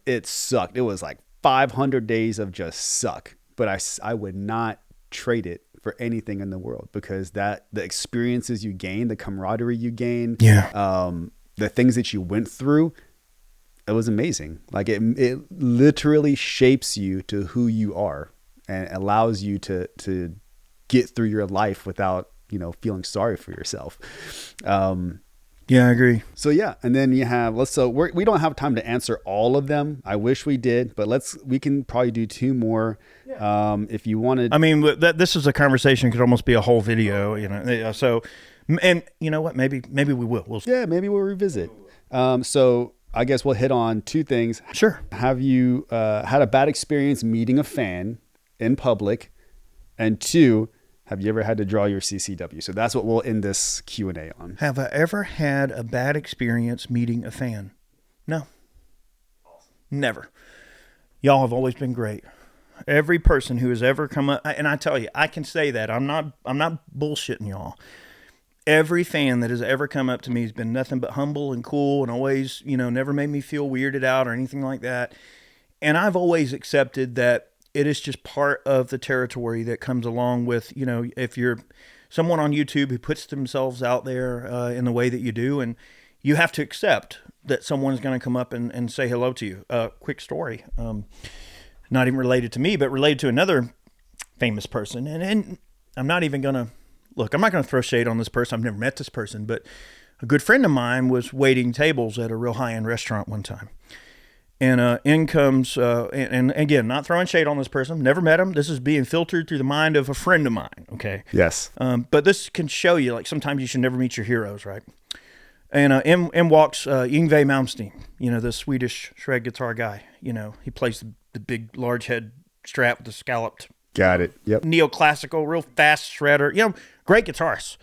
it sucked. It was like 500 days of just suck. But I would not trade it for anything in the world, because the experiences you gain, the camaraderie you gain, the things that you went through, it was amazing. Like it literally shapes you to who you are and allows you to get through your life without, feeling sorry for yourself. Yeah, I agree. So yeah. And then you have, we don't have time to answer all of them. I wish we did, but we can probably do 2 more. If you wanted. I mean, this is a conversation, could almost be a whole video, so, and you know what, maybe we will. Maybe we'll revisit. So I guess we'll hit on 2 things. Sure. Have you had a bad experience meeting a fan in public? And 2, have you ever had to draw your CCW? So that's what we'll end this Q&A on. Have I ever had a bad experience meeting a fan? No. Awesome. Never. Y'all have always been great. Every person who has ever come up, and I tell you, I can say that. I'm not bullshitting y'all. Every fan that has ever come up to me has been nothing but humble and cool, and always, never made me feel weirded out or anything like that. And I've always accepted that it is just part of the territory that comes along with, if you're someone on YouTube who puts themselves out there in the way that you do, and you have to accept that someone's going to come up and say hello to you. Quick story, not even related to me, but related to another famous person. And I'm not even going to, I'm not going to throw shade on this person. I've never met this person, but a good friend of mine was waiting tables at a real high-end restaurant one time. And in comes, and again, not throwing shade on this person, never met him. This is being filtered through the mind of a friend of mine, okay? Yes. But this can show you, like, sometimes you should never meet your heroes, right? And in walks Yngwie Malmsteen, the Swedish shred guitar guy. He plays the big, large head Strat with the scalloped. Got it, yep. Neoclassical, real fast shredder, great guitarist.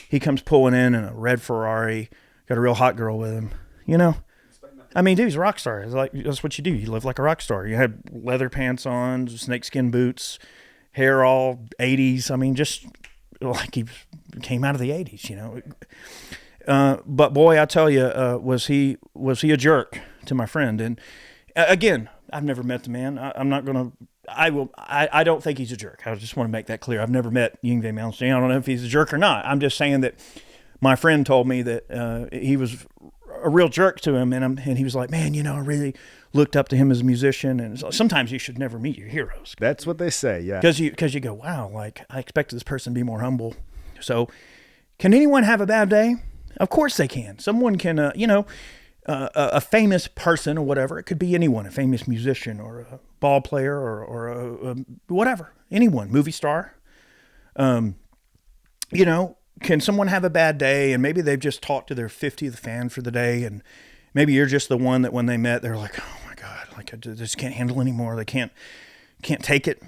He comes pulling in a red Ferrari, got a real hot girl with him, I mean, dude, he's a rock star. It's like, that's what you do. You live like a rock star. You had leather pants on, snakeskin boots, hair all 80s. I mean, just like he came out of the 80s, But boy, I tell you, was he a jerk to my friend? And again, I've never met the man. I don't think he's a jerk. I just want to make that clear. I've never met Yngwie Malmsteen. I don't know if he's a jerk or not. I'm just saying that my friend told me that he was a real jerk to him, and he was like, man, I really looked up to him as a musician, and sometimes you should never meet your heroes. That's what they say, yeah. Because you go, wow, like, I expected this person to be more humble. So, can anyone have a bad day? Of course they can. Someone can, a famous person or whatever. It could be anyone, a famous musician or a ball player or a whatever, anyone, movie star. Can someone have a bad day, and maybe they've just talked to their 50th fan for the day, and maybe you're just the one that when they met, they're like, oh my God, like I just can't handle anymore. They can't take it.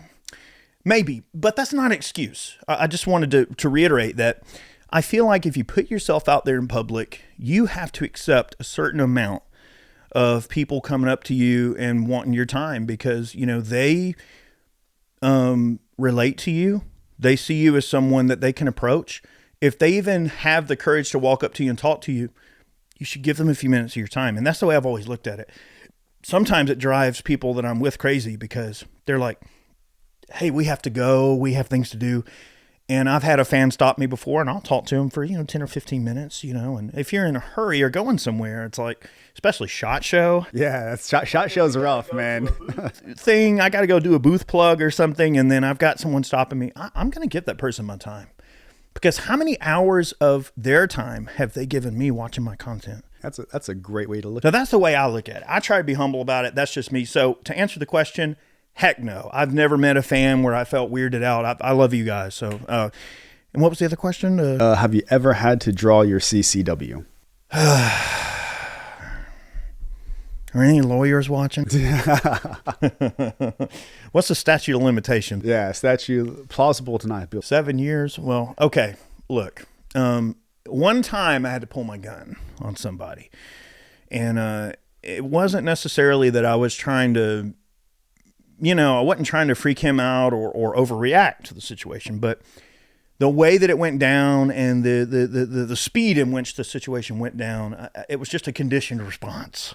Maybe, but that's not an excuse. I just wanted to reiterate that I feel like if you put yourself out there in public, you have to accept a certain amount of people coming up to you and wanting your time, because, they relate to you. They see you as someone that they can approach. If they even have the courage to walk up to you and talk to you, you should give them a few minutes of your time. And that's the way I've always looked at it. Sometimes it drives people that I'm with crazy, because they're like, hey, we have to go. We have things to do. And I've had a fan stop me before, and I'll talk to him for, 10 or 15 minutes, and if you're in a hurry or going somewhere, it's like, especially SHOT Show. Yeah, SHOT Show's rough, man. I got to go do a booth plug or something, and then I've got someone stopping me. I'm going to give that person my time, because how many hours of their time have they given me watching my content? That's a great way to look So at it. that's the way I look at it. I try to be humble about it. That's just me. So to answer the question, heck no. I've never met a fan where I felt weirded out. I love you guys. So, and what was the other question? Have you ever had to draw your CCW? Are any lawyers watching? What's the statute of limitations? Yeah, statute plausible to not be. 7 years? Well, okay. Look, one time I had to pull my gun on somebody. And it wasn't necessarily that I was trying to, I wasn't trying to freak him out or overreact to the situation. But the way that it went down and the speed in which the situation went down, it was just a conditioned response.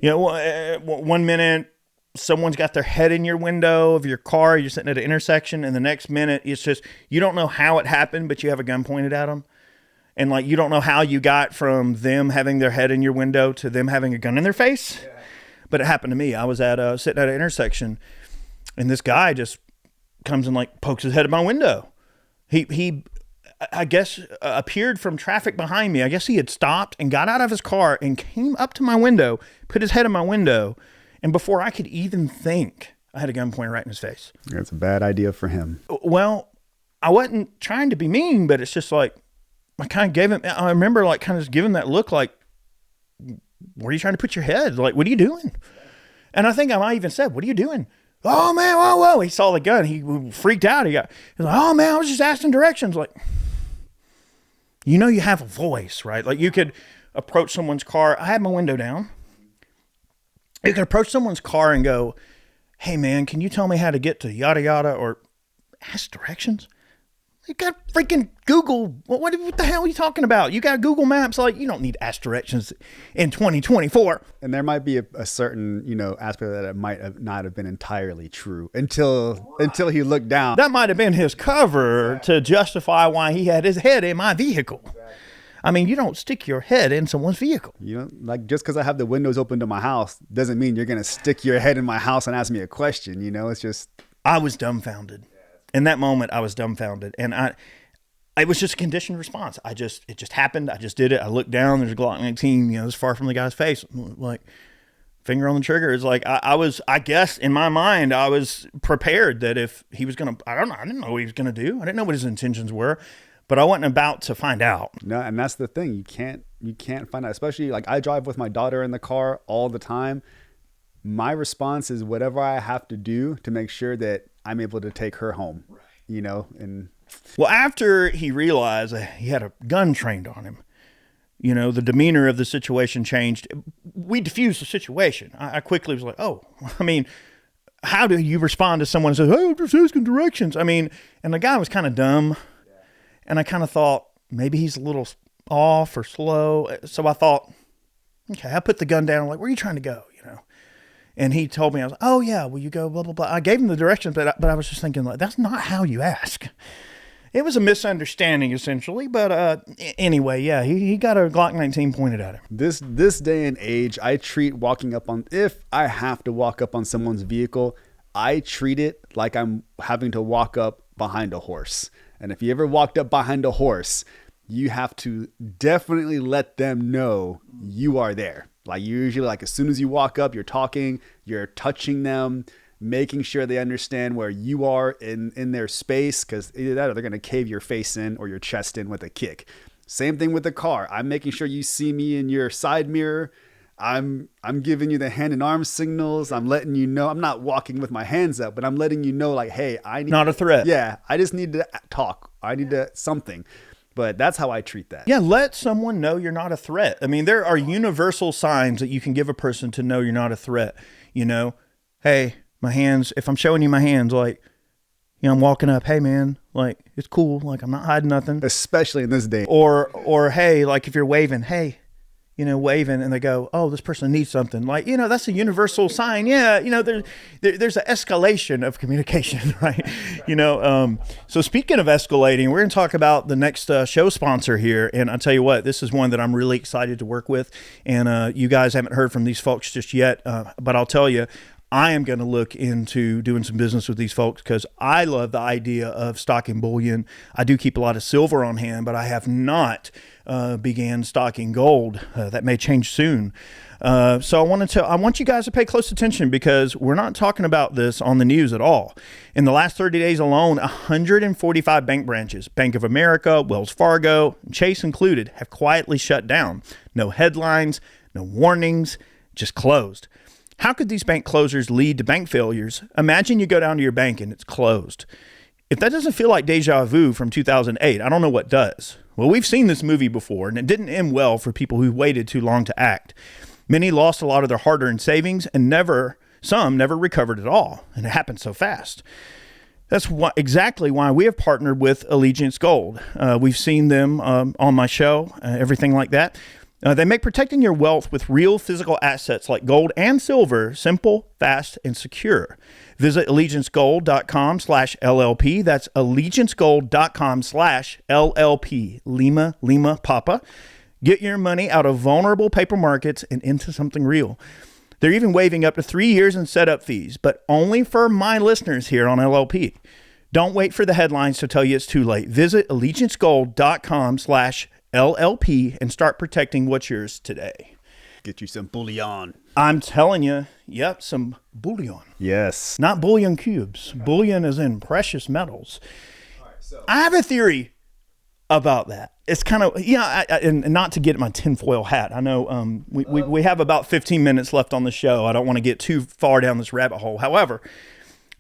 1 minute someone's got their head in your window of your car, you're sitting at an intersection, and the next minute it's just, you don't know how it happened, but you have a gun pointed at them. And like, you don't know how you got from them having their head in your window to them having a gun in their face. Yeah. But it happened to me. I was sitting at an intersection, and this guy just comes and like pokes his head at my window. He I guess, appeared from traffic behind me. I guess he had stopped and got out of his car and came up to my window, put his head in my window. And before I could even think, I had a gun pointed right in his face. That's a bad idea for him. Well, I wasn't trying to be mean, but it's just like, I kind of gave him, I remember like kind of giving that look like, where are you trying to put your head? Like, what are you doing? And I think I might even said, what are you doing? Oh man, whoa. He saw the gun. He freaked out. He was like, oh man, I was just asking directions. Like, you have a voice, right? Like you could approach someone's car. I had my window down. You could approach someone's car and go, hey man, can you tell me how to get to yada yada, or ask directions? You got freaking Google. What the hell are you talking about? You got Google Maps. Like, you don't need to ask directions in 2024. And there might be a certain, aspect that it might not have been entirely true until he looked down. That might have been his cover to justify why he had his head in my vehicle. I mean, you don't stick your head in someone's vehicle. Like just because I have the windows open to my house doesn't mean you're going to stick your head in my house and ask me a question. It's just. I was dumbfounded. In that moment, I was dumbfounded, and it was just a conditioned response. It just happened. I just did it. I looked down. There's a Glock 19, it's far from the guy's face. Like, finger on the trigger. It's like I guess in my mind, I was prepared that if he was gonna, I didn't know what he was gonna do. I didn't know what his intentions were, but I wasn't about to find out. No, and that's the thing. You can't find out. Especially like I drive with my daughter in the car all the time. My response is whatever I have to do to make sure that I'm able to take her home, and. Well, after he realized he had a gun trained on him, the demeanor of the situation changed. We diffused the situation. I quickly was like, oh, I mean, how do you respond to someone who says, hey, I'm just asking directions? I mean, and the guy was kind of dumb. Yeah. And I kind of thought maybe he's a little off or slow. So I thought, okay, I put the gun down. I'm like, where are you trying to go? And he told me, I was like, oh yeah, will you go blah, blah, blah. I gave him the directions, but I was just thinking like, that's not how you ask. It was a misunderstanding essentially, but anyway, yeah, he got a Glock 19 pointed at him. This day and age, I treat if I have to walk up on someone's vehicle, I treat it like I'm having to walk up behind a horse. And if you ever walked up behind a horse, you have to definitely let them know you are there. Like usually, like as soon as you walk up, you're talking, you're touching them, making sure they understand where you are in their space, because either that or they're going to cave your face in or your chest in with a kick. Same thing with the car. I'm making sure you see me in your side mirror. I'm giving you the hand and arm signals. I'm letting you know. I'm not walking with my hands up, but I'm letting you know like, hey, I need not a threat. Yeah, I just need to talk. I need to something. But that's how I treat that. Yeah, let someone know you're not a threat. I mean, there are universal signs that you can give a person to know you're not a threat. Hey, my hands, if I'm showing you my hands, like, I'm walking up, hey man, like, it's cool. Like, I'm not hiding nothing. Especially in this day. Or hey, like if you're waving, hey, waving, and they go, oh, this person needs something. Like, that's a universal sign. Yeah. There's an escalation of communication, right? So speaking of escalating, we're going to talk about the next show sponsor here. And I'll tell you what, this is one that I'm really excited to work with. And you guys haven't heard from these folks just yet. But I'll tell you, I am going to look into doing some business with these folks because I love the idea of stocking bullion. I do keep a lot of silver on hand, but I have not began stocking gold. That may change soon. So I want you guys to pay close attention because we're not talking about this on the news at all. In the last 30 days alone, 145 bank branches, Bank of America, Wells Fargo, Chase included, have quietly shut down. No headlines, no warnings, just closed. How could these bank closures lead to bank failures? Imagine you go down to your bank and it's closed. If that doesn't feel like deja vu from 2008, I don't know what does. Well, we've seen this movie before, and it didn't end well for people who waited too long to act. Many lost a lot of their hard-earned savings, and some never recovered at all, and it happened so fast. That's exactly why we have partnered with Allegiance Gold. We've seen them on my show, everything like that. They make protecting your wealth with real physical assets like gold and silver simple, fast, and secure. Visit allegiancegold.com/LLP. That's allegiancegold.com/LLP. Lima, Papa. Get your money out of vulnerable paper markets and into something real. They're even waiving up to 3 years in setup fees, but only for my listeners here on LLP. Don't wait for the headlines to tell you it's too late. Visit allegiancegold.com/LLP and start protecting what's yours today. Get you some bullion. I'm telling you, yep, some bullion. Yes. Not bullion cubes. Bullion is in precious metals. I have a theory about that. It's kind of, and not to get my tinfoil hat. I know we have about 15 minutes left on the show. I don't want to get too far down this rabbit hole. However,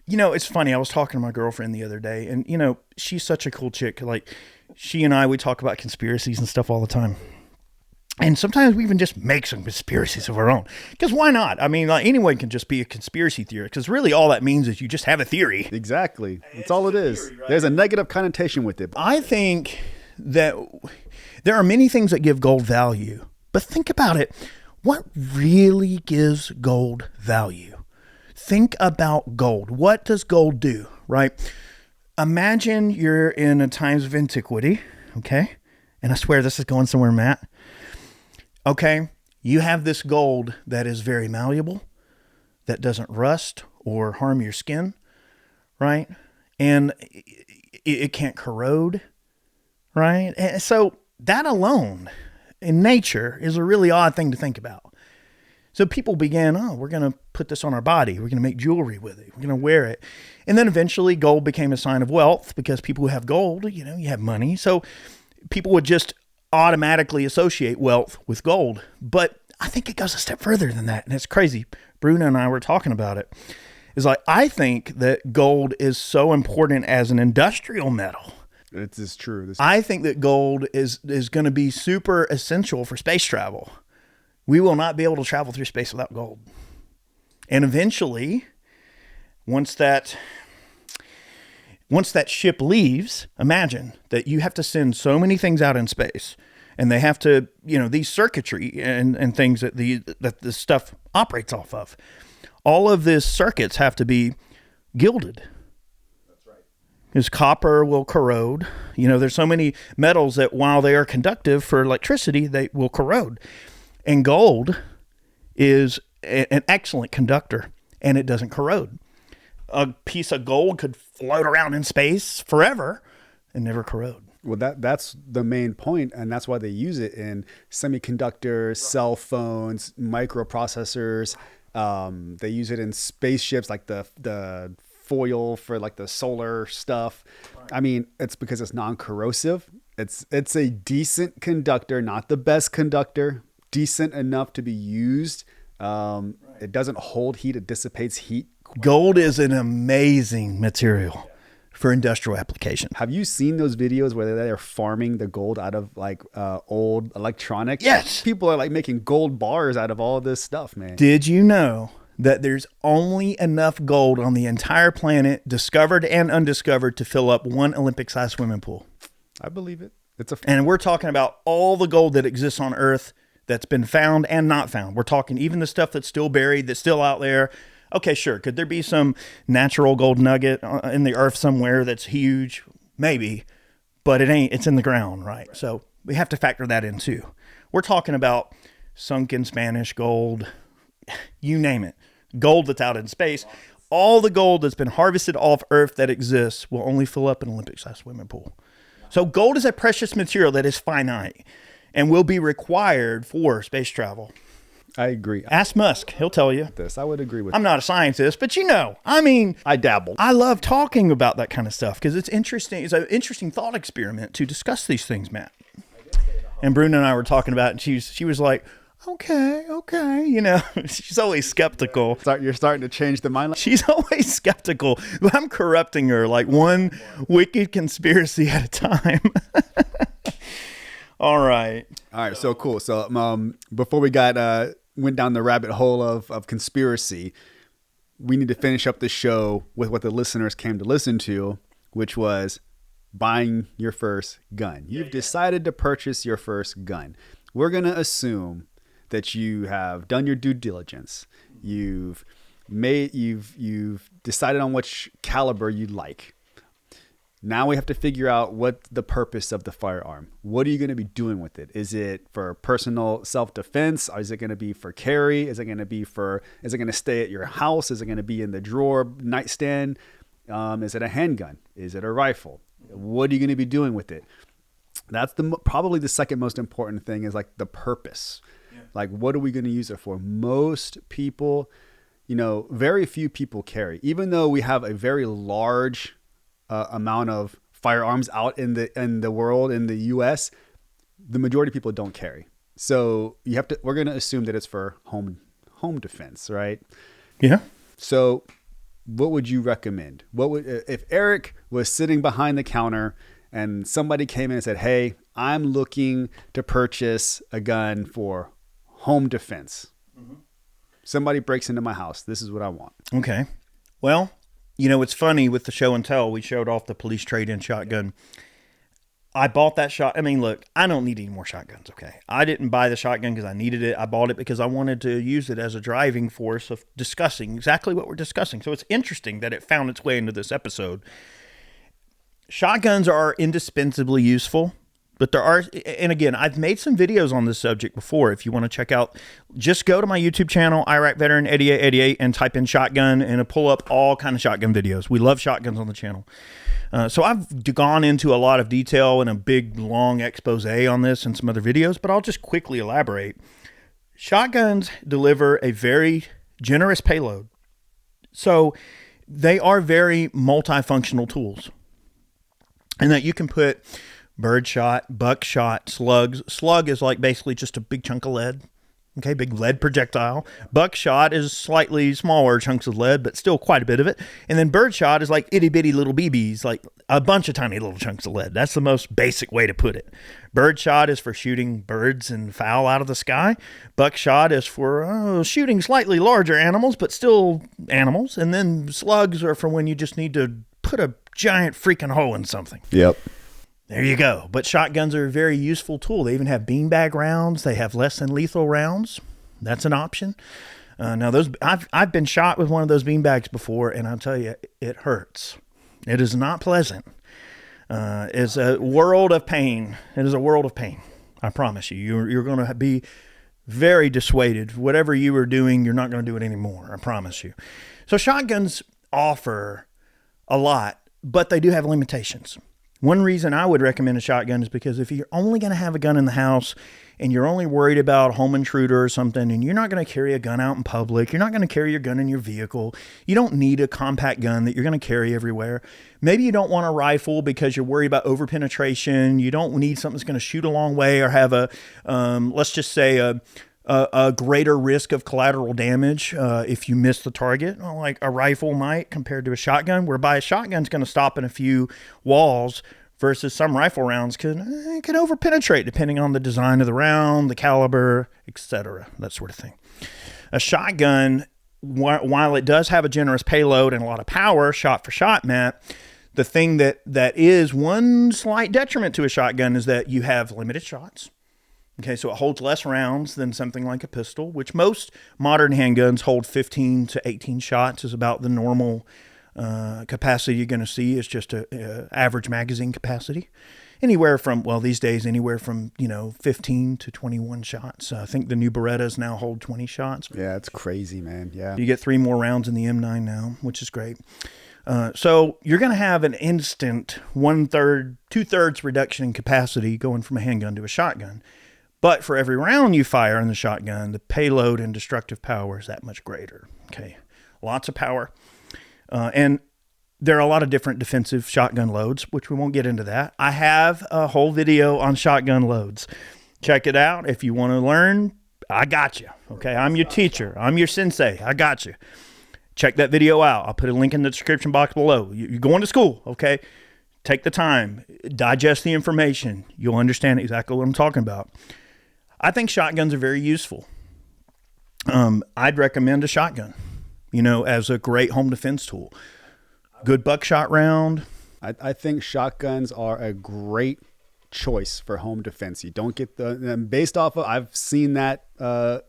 it's funny. I was talking to my girlfriend the other day, and, she's such a cool chick. Like, she and we talk about conspiracies and stuff all the time. And sometimes we even just make some conspiracies of our own. Because why not? I mean, anyone can just be a conspiracy theorist. Because really all that means is you just have a theory. Exactly. That's all it is. Theory, right? There's a negative connotation with it. I think that there are many things that give gold value. But think about it. What really gives gold value? Think about gold. What does gold do, right? Imagine you're in a times of antiquity, okay? And I swear this is going somewhere, Matt. Okay, you have this gold that is very malleable, that doesn't rust or harm your skin, right? And it can't corrode, right? And so that alone in nature is a really odd thing to think about. So people began, we're going to put this on our body. We're going to make jewelry with it. We're going to wear it. And then eventually gold became a sign of wealth because people who have gold, you have money. So people would just automatically associate wealth with gold. But I think it goes a step further than that. And it's crazy. Bruno and I were talking about it. It's like, I think that gold is so important as an industrial metal. It is true. I think that gold is going to be super essential for space travel. We will not be able to travel through space without gold. And eventually, once that ship leaves, imagine that you have to send so many things out in space, and they have to, these circuitry and things that the stuff operates off of. All of these circuits have to be gilded. That's right. Because copper will corrode. There's so many metals that while they are conductive for electricity, they will corrode. And gold is an excellent conductor, and it doesn't corrode. A piece of gold could float around in space forever and never corrode. Well, that's the main point, and that's why they use it in semiconductors, cell phones, microprocessors. They use it in spaceships, like the foil for like the solar stuff. Right. I mean, it's because it's non-corrosive. It's a decent conductor, not the best conductor. Decent enough to be used. It doesn't hold heat. It dissipates heat. Gold is an amazing material for industrial application. Have you seen those videos where they're farming the gold out of old electronics? Yes. People are making gold bars out of all of this stuff, man. Did you know that there's only enough gold on the entire planet, discovered and undiscovered, to fill up one Olympic-sized swimming pool? I believe it. And we're talking about all the gold that exists on Earth that's been found and not found. We're talking even the stuff that's still buried, that's still out there. Okay, sure. Could there be some natural gold nugget in the earth somewhere that's huge? Maybe, but it ain't. It's in the ground, right? So we have to factor that in too. We're talking about sunken Spanish gold, you name it. gold that's out in space. All the gold that's been harvested off Earth that exists will only fill up an Olympic-sized swimming pool. So gold is a precious material that is finite and will be required for space travel. I agree. Ask Musk. He'll tell you. I would agree with I'm not a scientist, but I dabble. I love talking about that kind of stuff because it's interesting. It's an interesting thought experiment to discuss these things, Matt. And Bruna and I were talking about it, and she was like, okay. She's always skeptical. You're starting to change the mind. She's always skeptical. I'm corrupting her like one wicked conspiracy at a time. All right. So cool. So before we went down the rabbit hole of conspiracy, we need to finish up the show with what the listeners came to listen to, which was buying your first gun. You've decided to purchase your first gun. We're going to assume that you have done your due diligence. You've decided on which caliber you'd like. Now we have to figure out what the purpose of the firearm. What are you going to be doing with it? Is it for personal self-defense? Or is it going to be for carry? Is it going to stay at your house? Is it going to be in the drawer, nightstand? Is it a handgun? Is it a rifle? What are you going to be doing with it? That's probably the second most important thing is like the purpose. Yeah. Like, what are we going to use it for? Most people, very few people carry. Even though we have a very large amount of firearms out in the world, in the U.S., the majority of people don't carry. So we're going to assume that it's for home defense, right? Yeah. So what would you recommend? If Eric was sitting behind the counter and somebody came in and said, hey, I'm looking to purchase a gun for home defense. Mm-hmm. Somebody breaks into my house. This is what I want. Okay. Well, it's funny with the show and tell. We showed off the police trade-in shotgun. I bought that shot. I mean, look, I don't need any more shotguns, okay? I didn't buy the shotgun because I needed it. I bought it because I wanted to use it as a driving force of discussing exactly what we're discussing. So it's interesting that it found its way into this episode. Shotguns are indispensably useful, but there are, and again, I've made some videos on this subject before. If you want to check out, just go to my YouTube channel, Iraq Veteran 8888, and type in shotgun, and it'll pull up all kind of shotgun videos. We love shotguns on the channel. So I've gone into a lot of detail and a big, long expose on this and some other videos, but I'll just quickly elaborate. Shotguns deliver a very generous payload. So they are very multifunctional tools. And that you can put birdshot, buckshot, slugs. Slug is like basically just a big chunk of lead. Okay, big lead projectile. Buckshot is slightly smaller chunks of lead, but still quite a bit of it. And then birdshot is like itty bitty little BBs, like a bunch of tiny little chunks of lead. That's the most basic way to put it. Birdshot is for shooting birds and fowl out of the sky. Buckshot is for shooting slightly larger animals, but still animals. And then slugs are for when you just need to put a giant freaking hole in something. Yep. There you go. But shotguns are a very useful tool. They even have beanbag rounds. They have less than lethal rounds. That's an option. Now, I've been shot with one of those beanbags before, and I'll tell you, it hurts. It is not pleasant. It's a world of pain. It is a world of pain. I promise you. You're going to be very dissuaded. Whatever you were doing, you're not going to do it anymore. I promise you. So shotguns offer a lot, but they do have limitations. One reason I would recommend a shotgun is because if you're only going to have a gun in the house and you're only worried about a home intruder or something, and you're not going to carry a gun out in public, you're not going to carry your gun in your vehicle, you don't need a compact gun that you're going to carry everywhere. Maybe you don't want a rifle because you're worried about overpenetration. You don't need something that's going to shoot a long way or have let's just say a greater risk of collateral damage if you miss the target, like a rifle might compared to a shotgun, whereby a shotgun's going to stop in a few walls versus some rifle rounds can overpenetrate depending on the design of the round, the caliber, etc., that sort of thing. A shotgun, while it does have a generous payload and a lot of power, shot for shot, Matt, the thing that is one slight detriment to a shotgun is that you have limited shots. Okay, so it holds less rounds than something like a pistol, which most modern handguns hold 15 to 18 shots is about the normal capacity you're going to see. It's just a average magazine capacity. anywhere from, well, these days, anywhere from, 15 to 21 shots. I think the new Berettas now hold 20 shots. Yeah, it's crazy, man. Yeah. You get 3 more rounds in the M9 now, which is great. So you're going to have an instant 1/3, 2/3 reduction in capacity going from a handgun to a shotgun. But for every round you fire in the shotgun, the payload and destructive power is that much greater. Okay, lots of power. And there are a lot of different defensive shotgun loads, which we won't get into that. I have a whole video on shotgun loads. Check it out. If you want to learn, I got you. Okay, I'm your teacher. I'm your sensei. I got you. Check that video out. I'll put a link in the description box below. You're going to school, okay? Take the time. Digest the information. You'll understand exactly what I'm talking about. I think shotguns are very useful. I'd recommend a shotgun, as a great home defense tool. Good buckshot round. I think shotguns are a great choice for home defense. You don't get based off of, I've seen that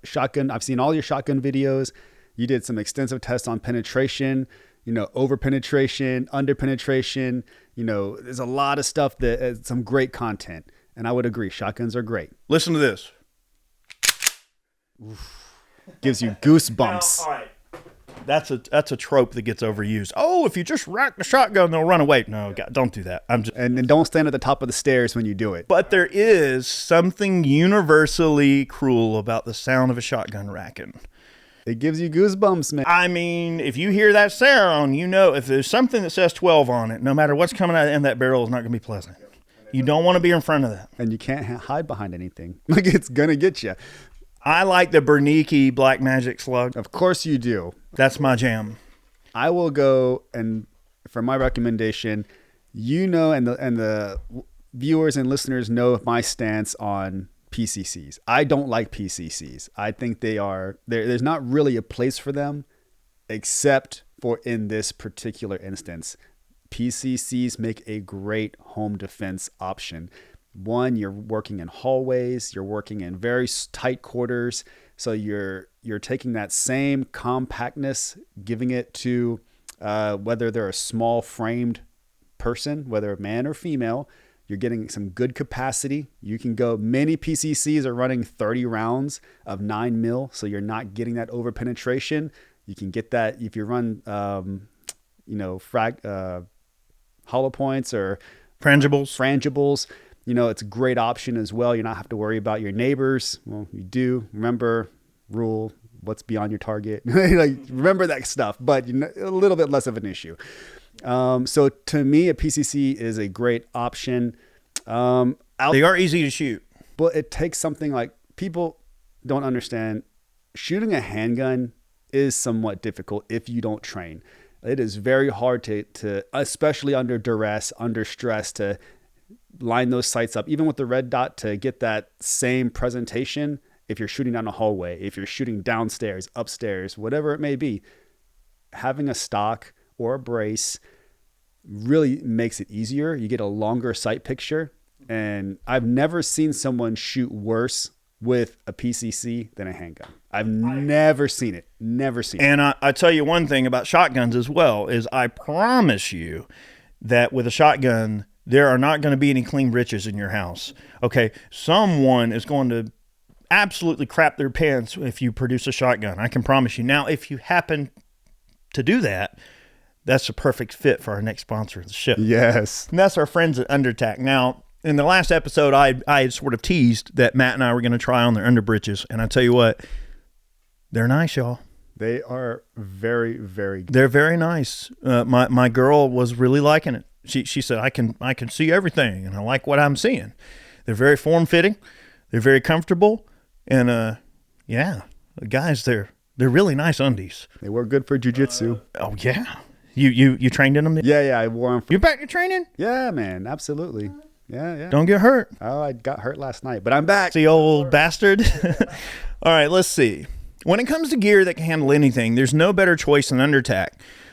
shotgun. I've seen all your shotgun videos. You did some extensive tests on penetration, over penetration, under penetration. There's a lot of stuff some great content. And I would agree. Shotguns are great. Listen to this. Gives you goosebumps. Now, all right. That's a trope that gets overused. Oh, if you just rack the shotgun, they'll run away. No, God, don't do that. And don't stand at the top of the stairs when you do it. But there is something universally cruel about the sound of a shotgun racking. It gives you goosebumps, man. I mean, if you hear that sound, if there's something that says 12 on it, no matter what's coming out of that barrel is not going to be pleasant. You don't want to be in front of that. And you can't hide behind anything. Like, it's going to get you. I like the Berniki Black Magic Slug. Of course you do. That's my jam. I will go, and for my recommendation, and the viewers and listeners know my stance on PCCs. I don't like PCCs. I think there's not really a place for them, except for in this particular instance. PCCs make a great home defense option. One, you're working in hallways, you're working in very tight quarters, so you're taking that same compactness, giving it to whether they're a small framed person, whether man or female. You're getting some good capacity. You can go, many PCCs are running 30 rounds of 9mm, so you're not getting that over penetration. You can get that if you run, hollow points or frangibles. It's a great option as well. You're not have to worry about your neighbors. Well, you do. Remember, rule, what's beyond your target. Remember that stuff, but a little bit less of an issue. So to me, a PCC is a great option. They are easy to shoot. But it takes something like, people don't understand, shooting a handgun is somewhat difficult if you don't train. It is very hard to especially under duress, under stress, to line those sights up, even with the red dot, to get that same presentation. If you're shooting down a hallway, if you're shooting downstairs, upstairs, whatever it may be, having a stock or a brace really makes it easier. You get a longer sight picture. And I've never seen someone shoot worse with a PCC than a handgun. I've never seen it. Never seen it. And I tell you one thing about shotguns as well, is I promise you that with a shotgun, there are not going to be any clean riches in your house. Okay, someone is going to absolutely crap their pants if you produce a shotgun. I can promise you. Now, if you happen to do that, that's a perfect fit for our next sponsor of the show. Yes. And that's our friends at Undertac. Now, in the last episode, I had sort of teased that Matt and I were going to try on their underbritches. And I tell you what, they're nice, y'all. They are very, very good. They're very nice. My girl was really liking it. She said, I can see everything, and I like what I'm seeing. They're very form-fitting. They're very comfortable. And, guys, they're really nice undies. They work good for jiu-jitsu. Oh, yeah. You trained in them? Yeah, I wore them. You back to training? Yeah, man, absolutely. Yeah. Don't get hurt. Oh, I got hurt last night, but I'm back. The old bastard. All right, let's see. When it comes to gear that can handle anything, there's no better choice than Undertac.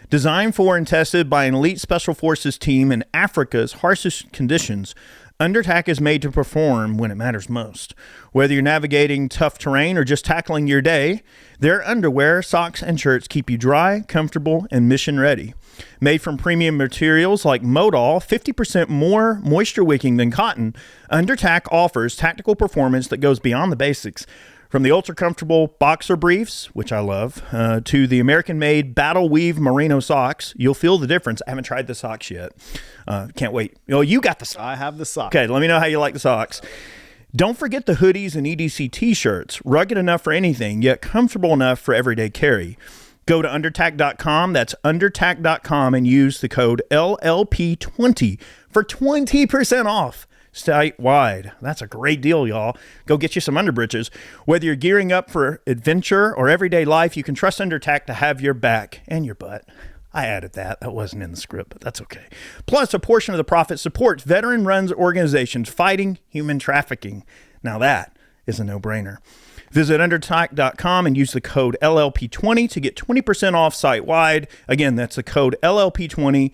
Designed for and tested by an elite special forces team in Africa's harshest conditions, Undertac is made to perform when it matters most. Whether you're navigating tough terrain or just tackling your day, their underwear, socks, and shirts keep you dry, comfortable, and mission ready. Made from premium materials like Modal, 50% more moisture wicking than cotton, Undertac offers tactical performance that goes beyond the basics. From the ultra-comfortable boxer briefs, which I love, to the American-made battle weave merino socks, you'll feel the difference. I haven't tried the socks yet. Can't wait. Oh, you got the socks. I have the socks. Okay, let me know how you like the socks. Don't forget the hoodies and EDC t-shirts. Rugged enough for anything, yet comfortable enough for everyday carry. Go to undertac.com, that's undertac.com, and use the code LLP20 for 20% off. Site-wide. That's a great deal, y'all. Go get you some underbritches. Whether you're gearing up for adventure or everyday life, you can trust Undertac to have your back and your butt. I added that. That wasn't in the script, but that's okay. Plus, a portion of the profit supports veteran-run organizations fighting human trafficking. Now that is a no-brainer. Visit undertac.com and use the code LLP20 to get 20% off site-wide. Again, that's the code LLP20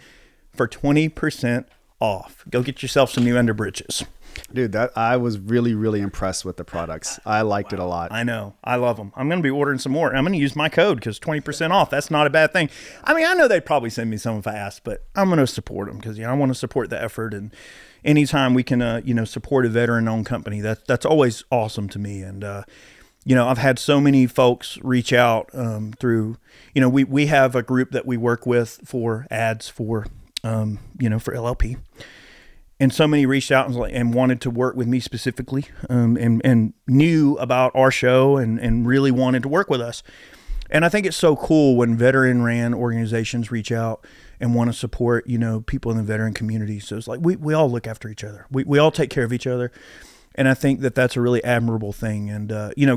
for 20% off. Go get yourself some new underbritches. Dude, I was really, really impressed with the products. I liked it a lot. I know. I love them. I'm going to be ordering some more. I'm going to use my code because 20% off. That's not a bad thing. I mean, I know they'd probably send me some if I asked, but I'm going to support them because I want to support the effort. And anytime we can, support a veteran-owned company, that's always awesome to me. And I've had so many folks reach out through. We have a group that we work with for ads for LLP. And so many reached out and wanted to work with me specifically and knew about our show and really wanted to work with us. And I think it's so cool when veteran-ran organizations reach out and want to support, people in the veteran community. So it's like we all look after each other. We all take care of each other. And I think that that's a really admirable thing. And,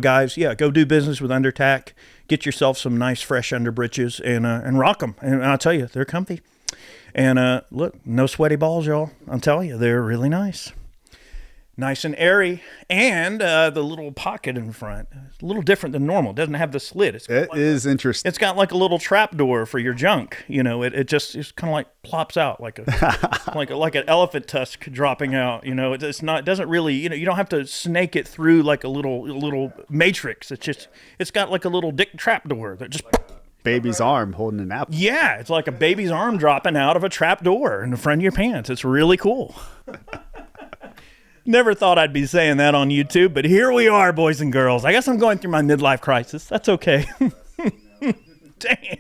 guys, go do business with Undertac. Get yourself some nice, fresh underbritches and rock them. And I'll tell you, they're comfy. And look, no sweaty balls, y'all. I'm telling you, they're really nice. Nice and airy. And the little pocket in front, it's a little different than normal. It doesn't have the slit. It is interesting. It's got like a little trap door for your junk. It just kind of like plops out like like an elephant tusk dropping out. It doesn't really, you don't have to snake it through like a little matrix. It's got like a little dick trap door that just... Baby's arm holding an apple. Yeah, it's like a baby's arm dropping out of a trap door in the front of your pants. It's really cool. Never thought I'd be saying that on YouTube, but here we are, boys and girls. I guess I'm going through my midlife crisis. That's okay. Damn.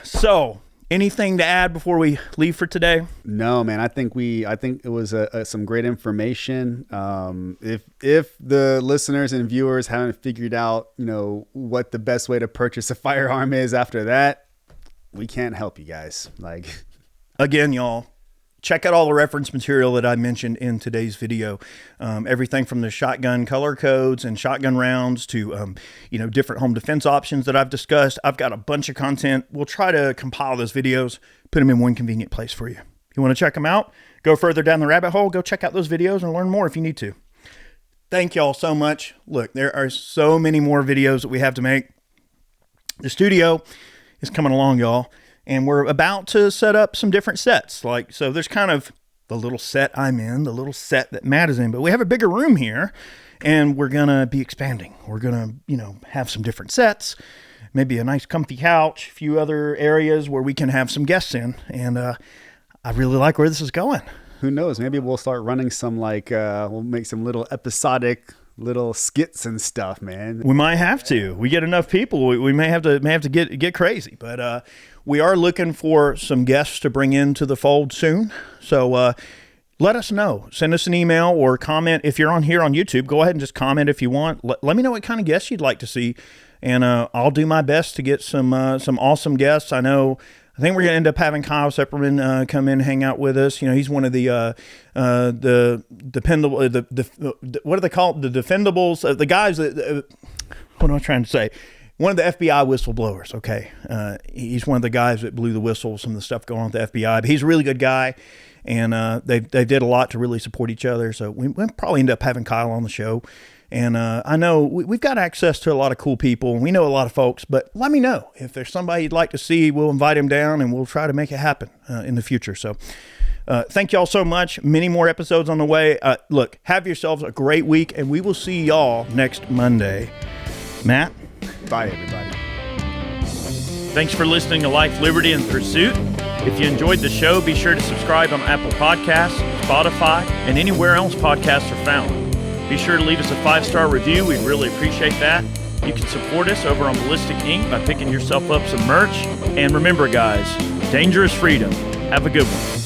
So anything to add before we leave for today? No, man. I think it was some great information. If the listeners and viewers haven't figured out, what the best way to purchase a firearm is after that, we can't help you guys. Again, y'all, check out all the reference material that I mentioned in today's video. Everything from the shotgun color codes and shotgun rounds to, different home defense options that I've discussed. I've got a bunch of content. We'll try to compile those videos, put them in one convenient place for you. You want to check them out? Go further down the rabbit hole. Go check out those videos and learn more if you need to. Thank y'all so much. Look, there are so many more videos that we have to make. The studio is coming along, y'all. And we're about to set up some different sets. So there's kind of the little set I'm in, the little set that Matt is in. But we have a bigger room here, and we're going to be expanding. We're going to, have some different sets, maybe a nice comfy couch, a few other areas where we can have some guests in. And I really like where this is going. Who knows? Maybe we'll start running some we'll make some little episodic little skits and stuff, man. We might have to. We get enough people, we may have to get crazy. But we are looking for some guests to bring into the fold soon. So let us know. Send us an email or comment. If you're on here on YouTube, go ahead and just comment if you want. Let me know what kind of guests you'd like to see. And I'll do my best to get some awesome guests. I think we're going to end up having Kyle Sepperman come in and hang out with us. He's one of the dependable, what do they call it? The defendables, the guys that, what am I trying to say? One of the FBI whistleblowers. Okay. He's one of the guys that blew the whistle, some of the stuff going on with the FBI, but he's a really good guy. And they did a lot to really support each other. So we'll probably end up having Kyle on the show. And I know we've got access to a lot of cool people. We know a lot of folks, but let me know. If there's somebody you'd like to see, we'll invite him down and we'll try to make it happen in the future. So Thank y'all so much. Many more episodes on the way. Look, have yourselves a great week, and we will see y'all next Monday. Matt? Bye, everybody. Thanks for listening to Life, Liberty, and Pursuit. If you enjoyed the show, be sure to subscribe on Apple Podcasts, Spotify, and anywhere else podcasts are found. Be sure to leave us a 5-star review. We'd really appreciate that. You can support us over on Ballistic Inc. by picking yourself up some merch. And remember, guys, danger is freedom. Have a good one.